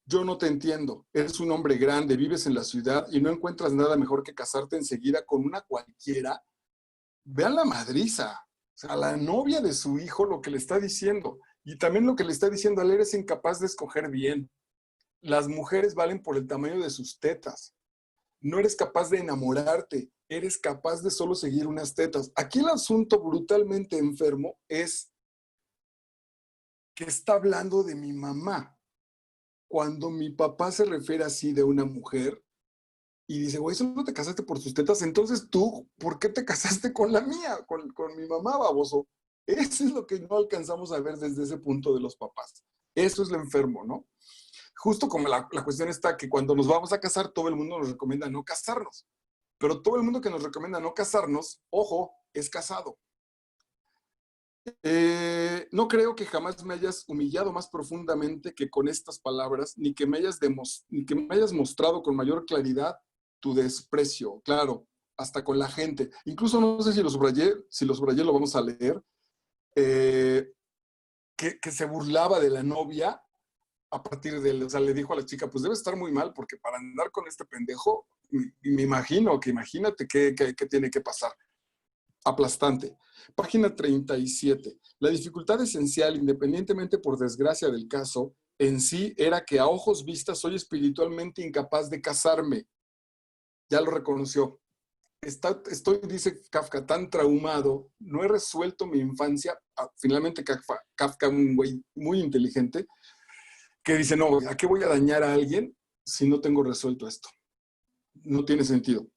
Yo no te entiendo. Eres un hombre grande, vives en la ciudad y no encuentras nada mejor que casarte enseguida con una cualquiera. Vean la madriza. O sea, la novia de su hijo lo que le está diciendo. Y también lo que le está diciendo a él, eres incapaz de escoger bien. Las mujeres valen por el tamaño de sus tetas. No eres capaz de enamorarte, eres capaz de solo seguir unas tetas. Aquí el asunto brutalmente enfermo es que está hablando de mi mamá. Cuando mi papá se refiere así de una mujer y dice, güey, solo te casaste por sus tetas, entonces tú, ¿por qué te casaste con la mía, con mi mamá, baboso? Eso es lo que no alcanzamos a ver desde ese punto de los papás. Eso es lo enfermo, ¿no? justo como la cuestión está que cuando nos vamos a casar, todo el mundo nos recomienda no casarnos. Pero todo el mundo que nos recomienda no casarnos, ojo, es casado. No creo que jamás me hayas humillado más profundamente que con estas palabras, ni que me hayas mostrado con mayor claridad tu desprecio, claro, hasta con la gente. Incluso no sé si lo subrayé, lo vamos a leer, que se burlaba de la novia a partir de él. O sea, le dijo a la chica, pues debe estar muy mal, porque para andar con este pendejo, imagínate qué tiene que pasar. Aplastante. Página 37. La dificultad esencial, independientemente por desgracia del caso, en sí era que a ojos vistas soy espiritualmente incapaz de casarme. Ya lo reconoció. Estoy, dice Kafka, tan traumado, no he resuelto mi infancia. Finalmente Kafka, un güey muy inteligente, que dice, no, ¿a qué voy a dañar a alguien si no tengo resuelto esto? No tiene sentido.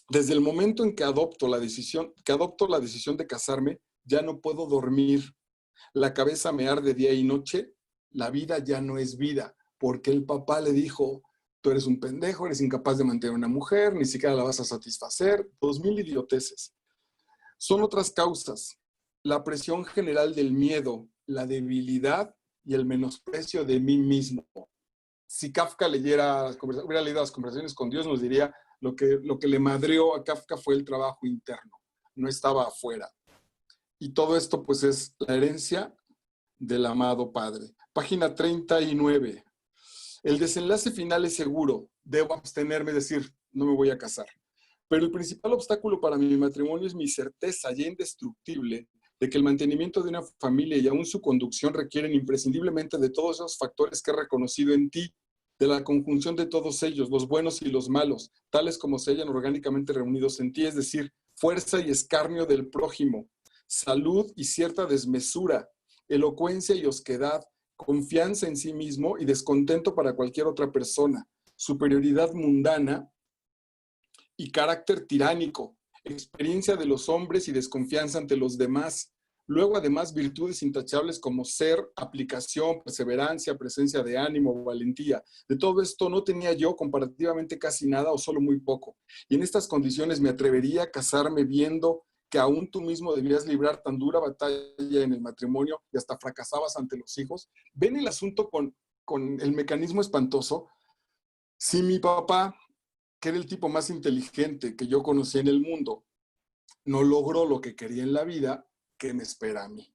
Desde el momento en que adopto la decisión de casarme, ya no puedo dormir. La cabeza me arde día y noche. La vida ya no es vida, porque el papá le dijo, tú eres un pendejo, eres incapaz de mantener a una mujer, ni siquiera la vas a satisfacer. 2000 idioteces. Son otras causas. La presión general del miedo, la debilidad y el menosprecio de mí mismo. Si Kafka hubiera leído las conversaciones con Dios, nos diría lo que le madreó a Kafka fue el trabajo interno, no estaba afuera. Y todo esto pues es la herencia del amado Padre. Página 39. El desenlace final es seguro. Debo abstenerme, decir, no me voy a casar. Pero el principal obstáculo para mi matrimonio es mi certeza ya indestructible de que el mantenimiento de una familia y aún su conducción requieren imprescindiblemente de todos esos factores que he reconocido en ti, de la conjunción de todos ellos, los buenos y los malos, tales como se hallan orgánicamente reunidos en ti, es decir, fuerza y escarnio del prójimo, salud y cierta desmesura, elocuencia y osquedad, confianza en sí mismo y descontento para cualquier otra persona, superioridad mundana y carácter tiránico, experiencia de los hombres y desconfianza ante los demás. Luego, además, virtudes intachables como ser, aplicación, perseverancia, presencia de ánimo, valentía. De todo esto no tenía yo comparativamente casi nada o solo muy poco. Y en estas condiciones me atrevería a casarme viendo que aún tú mismo debías librar tan dura batalla en el matrimonio y hasta fracasabas ante los hijos. ¿Ven el asunto con el mecanismo espantoso? Si mi papá, que era el tipo más inteligente que yo conocí en el mundo, no logró lo que quería en la vida, ¿qué me espera a mí?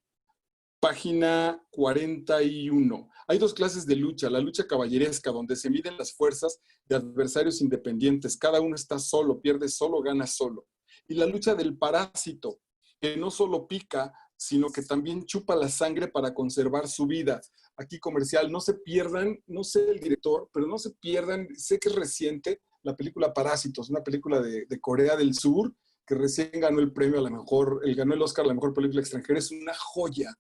Página 41. Hay dos clases de lucha. La lucha caballeresca, donde se miden las fuerzas de adversarios independientes. Cada uno está solo, pierde solo, gana solo. Y la lucha del parásito, que no solo pica, sino que también chupa la sangre para conservar su vida. Aquí comercial, no se pierdan, no sé el director, pero no se pierdan, sé que es reciente, la película Parásitos, una película de Corea del Sur, que recién ganó el premio a la mejor, ganó el Oscar a la mejor película extranjera. Es una joya.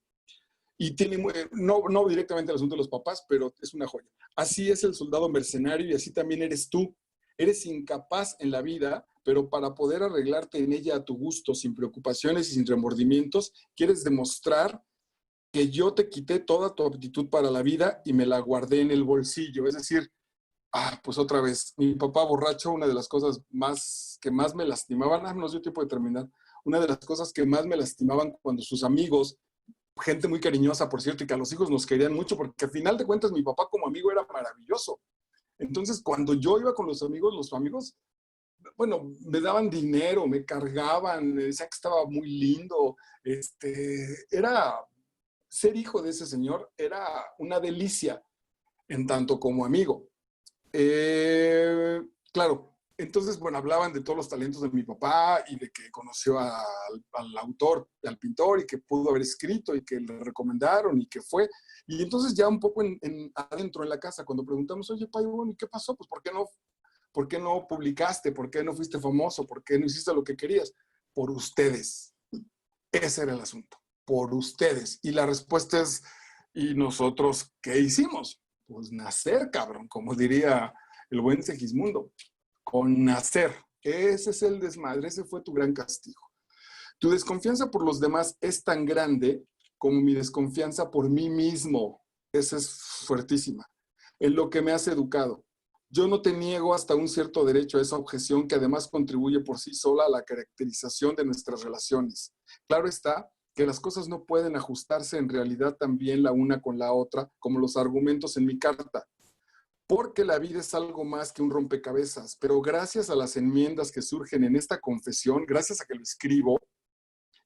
Y tiene, no directamente el asunto de los papás, pero es una joya. Así es el soldado mercenario y así también eres tú. Eres incapaz en la vida, pero para poder arreglarte en ella a tu gusto, sin preocupaciones y sin remordimientos, quieres demostrar que yo te quité toda tu aptitud para la vida y me la guardé en el bolsillo. Es decir, pues otra vez, mi papá borracho, una de las cosas que más me lastimaban, no nos dio tiempo de terminar, una de las cosas que más me lastimaban cuando sus amigos, gente muy cariñosa, por cierto, y que a los hijos nos querían mucho, porque al final de cuentas mi papá como amigo era maravilloso. Entonces, cuando yo iba con los amigos, bueno, me daban dinero, me cargaban, me decían que estaba muy lindo. Ser hijo de ese señor era una delicia en tanto como amigo. Claro, entonces, bueno, hablaban de todos los talentos de mi papá y de que conoció al autor, al pintor, y que pudo haber escrito y que le recomendaron y que fue. Y entonces ya un poco adentro en la casa, cuando preguntamos, oye, Pai, bueno, ¿y qué pasó? Pues ¿por qué no publicaste? ¿Por qué no fuiste famoso? ¿Por qué no hiciste lo que querías? Por ustedes. Ese era el asunto. Por ustedes. Y la respuesta es, ¿y nosotros qué hicimos? Pues nacer, cabrón, como diría el buen Segismundo. Con nacer. Ese es el desmadre, ese fue tu gran castigo. Tu desconfianza por los demás es tan grande como mi desconfianza por mí mismo. Esa es fuertísima. en lo que me has educado. Yo no te niego hasta un cierto derecho a esa objeción que además contribuye por sí sola a la caracterización de nuestras relaciones. Claro está que las cosas no pueden ajustarse en realidad también la una con la otra, como los argumentos en mi carta, porque la vida es algo más que un rompecabezas, pero gracias a las enmiendas que surgen en esta confesión, gracias a que lo escribo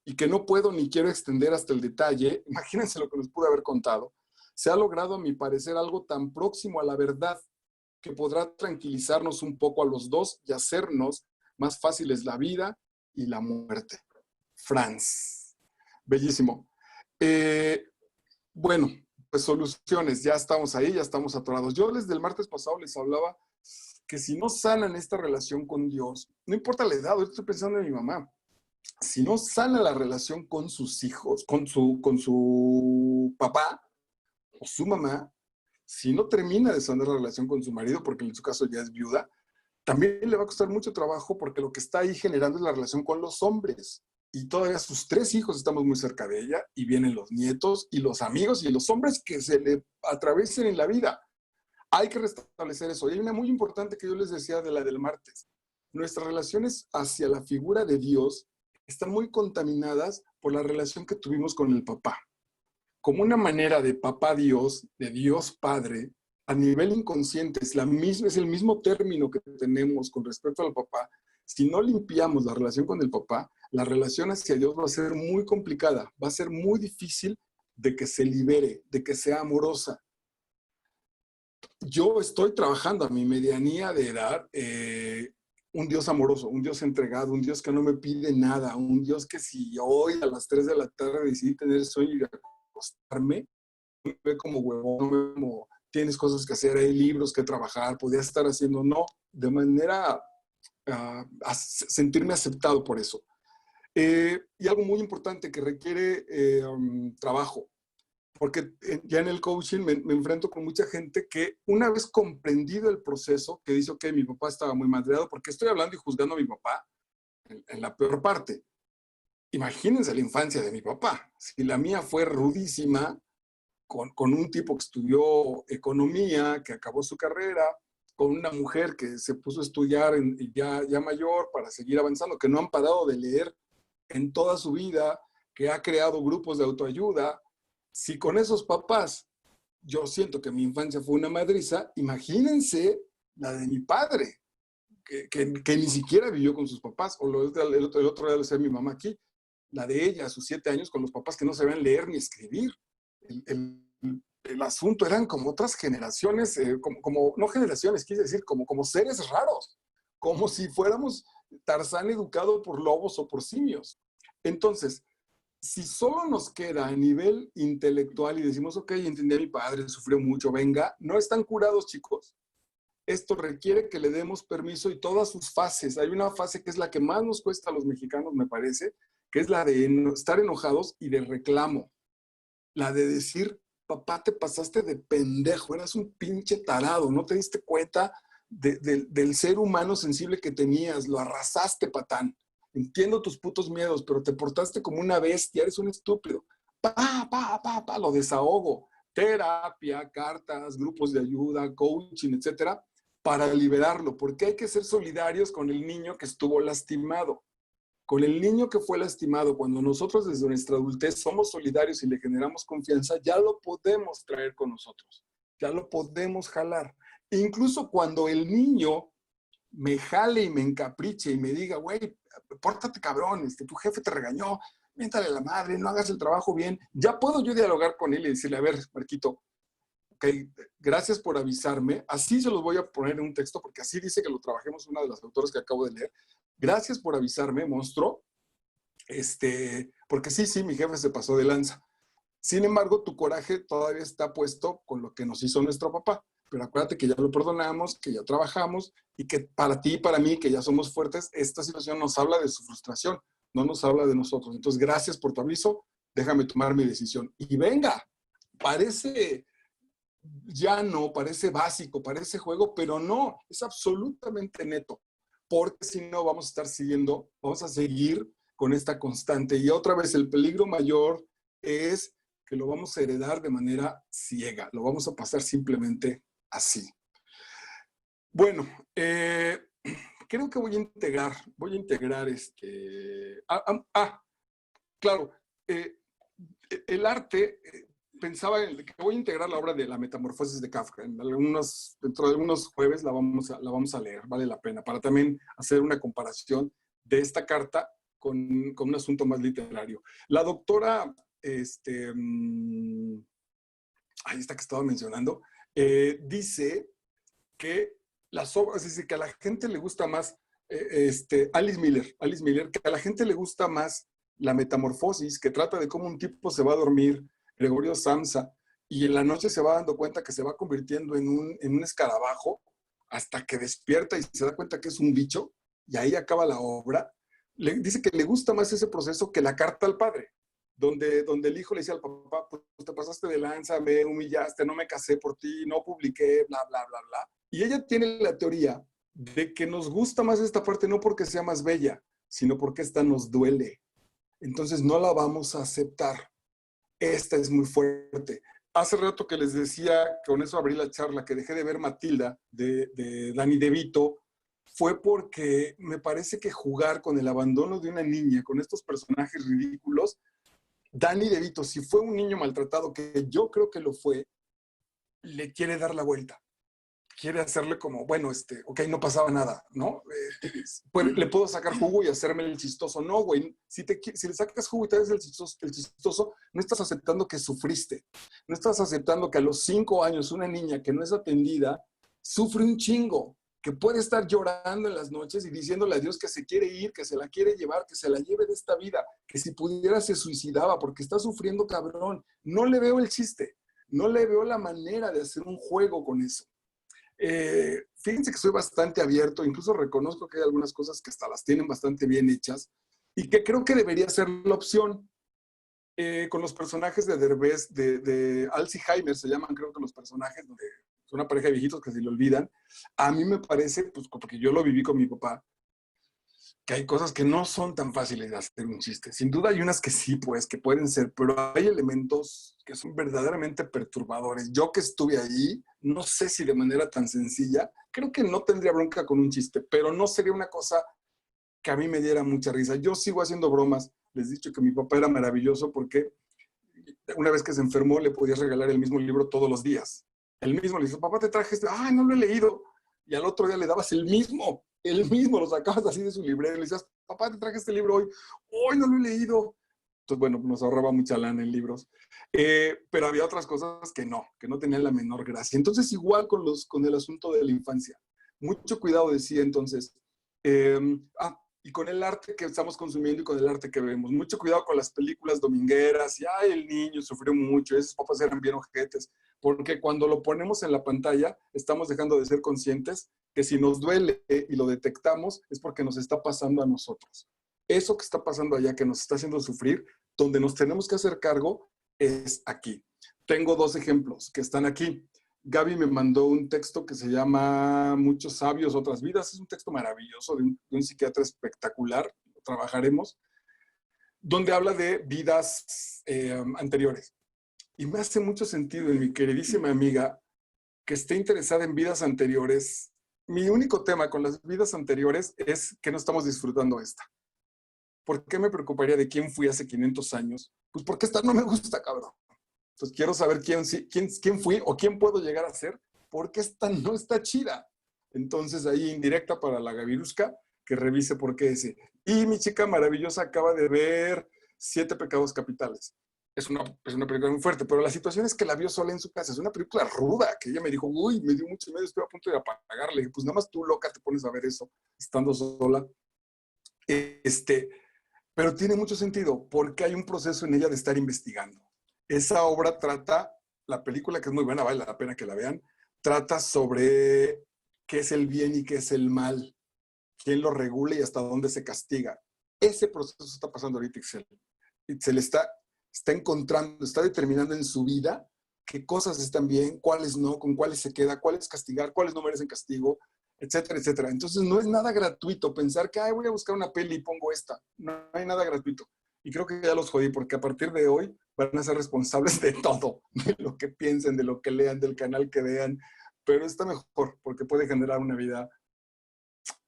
y que no puedo ni quiero extender hasta el detalle, imagínense lo que les pude haber contado, se ha logrado a mi parecer algo tan próximo a la verdad que podrá tranquilizarnos un poco a los dos y hacernos más fáciles la vida y la muerte. Franz. Bellísimo. Bueno, pues soluciones, ya estamos ahí, ya estamos atorados. Yo desde el martes pasado les hablaba que si no sanan esta relación con Dios, no importa la edad, ahorita estoy pensando en mi mamá, si no sana la relación con sus hijos, con su papá o su mamá, si no termina de sanar la relación con su marido, porque en su caso ya es viuda, también le va a costar mucho trabajo porque lo que está ahí generando es la relación con los hombres. Y todavía sus 3 hijos estamos muy cerca de ella, y vienen los nietos y los amigos y los hombres que se le atraviesen en la vida. Hay que restablecer eso. Y hay una muy importante que yo les decía de la del martes. Nuestras relaciones hacia la figura de Dios están muy contaminadas por la relación que tuvimos con el papá. Como una manera de papá Dios, de Dios Padre, a nivel inconsciente, es el mismo término que tenemos con respecto al papá. Si no limpiamos la relación con el papá, la relación hacia Dios va a ser muy complicada, va a ser muy difícil de que se libere, de que sea amorosa. Yo estoy trabajando a mi medianía de edad, un Dios amoroso, un Dios entregado, un Dios que no me pide nada, un Dios que si hoy a las 3 de la tarde decidí tener sueño y acostarme, no me ve como huevón, no me ve como tienes cosas que hacer, hay libros que trabajar, podías estar haciendo, no, de manera a sentirme aceptado por eso. Y algo muy importante que requiere trabajo, porque ya en el coaching me enfrento con mucha gente que una vez comprendido el proceso, que dice, ok, mi papá estaba muy madreado, porque estoy hablando y juzgando a mi papá en la peor parte. Imagínense la infancia de mi papá. Si la mía fue rudísima, con un tipo que estudió economía, que acabó su carrera, con una mujer que se puso a estudiar ya mayor para seguir avanzando, que no han parado de leer en toda su vida, que ha creado grupos de autoayuda. Si con esos papás yo siento que mi infancia fue una madriza, imagínense la de mi padre, que ni siquiera vivió con sus papás, o el otro día lo decía mi mamá aquí, la de ella a sus 7 años con los papás que no sabían leer ni escribir. El asunto eran como otras generaciones, no generaciones, quise decir, como seres raros, como si fuéramos Tarzán educado por lobos o por simios. Entonces, si solo nos queda a nivel intelectual y decimos, ok, entendí a mi padre, sufrió mucho, venga, no están curados, chicos. Esto requiere que le demos permiso y todas sus fases. Hay una fase que es la que más nos cuesta a los mexicanos, me parece, que es la de estar enojados y de reclamo. La de decir, papá, te pasaste de pendejo, eras un pinche tarado, no te diste cuenta del ser humano sensible que tenías, lo arrasaste, patán. Entiendo tus putos miedos, pero te portaste como una bestia, eres un estúpido. Lo desahogo. Terapia, cartas, grupos de ayuda, coaching, etcétera, para liberarlo, porque hay que ser solidarios con el niño que estuvo lastimado. Con el niño que fue lastimado, cuando nosotros desde nuestra adultez somos solidarios y le generamos confianza, ya lo podemos traer con nosotros, ya lo podemos jalar. Incluso cuando el niño me jale y me encapriche y me diga, güey, pórtate cabrón, tu jefe te regañó, miéntale a la madre, no hagas el trabajo bien, ya puedo yo dialogar con él y decirle, a ver, Marquito, ok, gracias por avisarme, así se los voy a poner en un texto, porque así dice que lo trabajemos una de las autoras que acabo de leer. Gracias por avisarme, monstruo, porque sí, mi jefe se pasó de lanza. Sin embargo, tu coraje todavía está puesto con lo que nos hizo nuestro papá. Pero acuérdate que ya lo perdonamos, que ya trabajamos y que para ti y para mí, que ya somos fuertes, esta situación nos habla de su frustración, no nos habla de nosotros. Entonces, gracias por tu aviso, déjame tomar mi decisión. Y venga, parece llano, parece básico, parece juego, pero no, es absolutamente neto. Porque si no, vamos a seguir con esta constante. Y otra vez, el peligro mayor es que lo vamos a heredar de manera ciega, lo vamos a pasar simplemente así. Bueno, creo que voy a integrar claro, el arte, pensaba que voy a integrar la obra de La Metamorfosis de Kafka. Dentro de algunos jueves la vamos a leer, vale la pena, para también hacer una comparación de esta carta con un asunto más literario. La doctora, ahí está que estaba mencionando, dice que las obras, es decir, que a la gente le gusta más, Alice Miller, que a la gente le gusta más La Metamorfosis, que trata de cómo un tipo se va a dormir, Gregorio Samsa, y en la noche se va dando cuenta que se va convirtiendo en un escarabajo hasta que despierta y se da cuenta que es un bicho, y ahí acaba la obra. Dice que le gusta más ese proceso que la carta al padre, donde el hijo le dice al papá, pues te pasaste de lanza, me humillaste, no me casé por ti, no publiqué, bla, bla, bla, bla. Y ella tiene la teoría de que nos gusta más esta parte no porque sea más bella, sino porque esta nos duele. Entonces no la vamos a aceptar. Esta es muy fuerte. Hace rato que les decía, con eso abrí la charla, que dejé de ver Matilda de Danny DeVito, fue porque me parece que jugar con el abandono de una niña, con estos personajes ridículos, Danny DeVito, si fue un niño maltratado, que yo creo que lo fue, le quiere dar la vuelta. Quiere hacerle como, bueno, ok, no pasaba nada, ¿no? Le puedo sacar jugo y hacerme el chistoso. No, güey, si le sacas jugo y te haces el chistoso, no estás aceptando que sufriste. No estás aceptando que a los 5 años una niña que no es atendida sufre un chingo, que puede estar llorando en las noches y diciéndole a Dios que se quiere ir, que se la quiere llevar, que se la lleve de esta vida, que si pudiera se suicidaba porque está sufriendo cabrón. No le veo el chiste, no le veo la manera de hacer un juego con eso. Fíjense que soy bastante abierto, incluso reconozco que hay algunas cosas que hasta las tienen bastante bien hechas y que creo que debería ser la opción. Con los personajes de Derbez, de Alzheimer se llaman, creo que los personajes, donde son una pareja de viejitos que se le olvidan. A mí me parece, pues porque yo lo viví con mi papá, que hay cosas que no son tan fáciles de hacer un chiste. Sin duda hay unas que sí, pues, que pueden ser, pero hay elementos que son verdaderamente perturbadores. Yo que estuve ahí, no sé si de manera tan sencilla, creo que no tendría bronca con un chiste, pero no sería una cosa que a mí me diera mucha risa. Yo sigo haciendo bromas. Les he dicho que mi papá era maravilloso porque una vez que se enfermó le podías regalar el mismo libro todos los días. El mismo, le dice, papá, te traje este. Ay, no lo he leído. Y al otro día le dabas el mismo, lo sacabas así de su librero y le decías, papá, te traje este libro hoy. Hoy no lo he leído. Entonces, bueno, nos ahorraba mucha lana en libros. Pero había otras cosas que no tenían la menor gracia. Entonces, igual con el asunto de la infancia. Mucho cuidado, decía entonces. Eh, y con el arte que estamos consumiendo y con el arte que vemos. Mucho cuidado con las películas domingueras. Y, ay, el niño sufrió mucho, esos papás eran bien ojetes. Porque cuando lo ponemos en la pantalla, estamos dejando de ser conscientes que si nos duele y lo detectamos, es porque nos está pasando a nosotros. Eso que está pasando allá, que nos está haciendo sufrir, donde nos tenemos que hacer cargo, es aquí. Tengo 2 ejemplos que están aquí. Gaby me mandó un texto que se llama Muchos sabios, otras vidas. Es un texto maravilloso de un psiquiatra espectacular, lo trabajaremos, donde habla de vidas anteriores. Y me hace mucho sentido en mi queridísima amiga que esté interesada en vidas anteriores. Mi único tema con las vidas anteriores es que no estamos disfrutando esta. ¿Por qué me preocuparía de quién fui hace 500 años? Pues porque esta no me gusta, cabrón. Entonces quiero saber quién fui o quién puedo llegar a ser, porque esta no está chida. Entonces ahí indirecta para la Gavirusca, que revise por qué ese. Y mi chica maravillosa acaba de ver 7 pecados capitales. Es una película muy fuerte, pero la situación es que la vio sola en su casa. Es una película ruda, que ella me dijo, uy, me dio mucho miedo, estoy a punto de apagarle. Pues nada más tú, loca, te pones a ver eso, estando sola. Pero tiene mucho sentido, porque hay un proceso en ella de estar investigando. Esa obra trata, la película que es muy buena, vale la pena que la vean, trata sobre qué es el bien y qué es el mal, quién lo regula y hasta dónde se castiga. Ese proceso está pasando ahorita Itzel. Itzel está encontrando, está determinando en su vida qué cosas están bien, cuáles no, con cuáles se queda, cuáles castigar, cuáles no merecen castigo, etcétera, etcétera. Entonces no es nada gratuito pensar que voy a buscar una peli y pongo esta. No hay nada gratuito. Y creo que ya los jodí porque a partir de hoy van a ser responsables de todo, de lo que piensen, de lo que lean, del canal que vean. pero está mejor porque puede generar una vida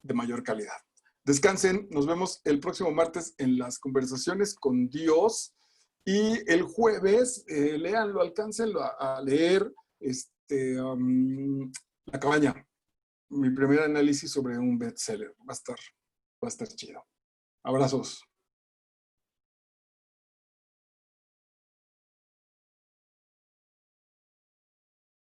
de mayor calidad. Descansen, nos vemos el próximo martes en las conversaciones con Dios y el jueves, léanlo, alcáncenlo a leer La cabaña, mi primer análisis sobre un bestseller. Va a estar chido. Abrazos.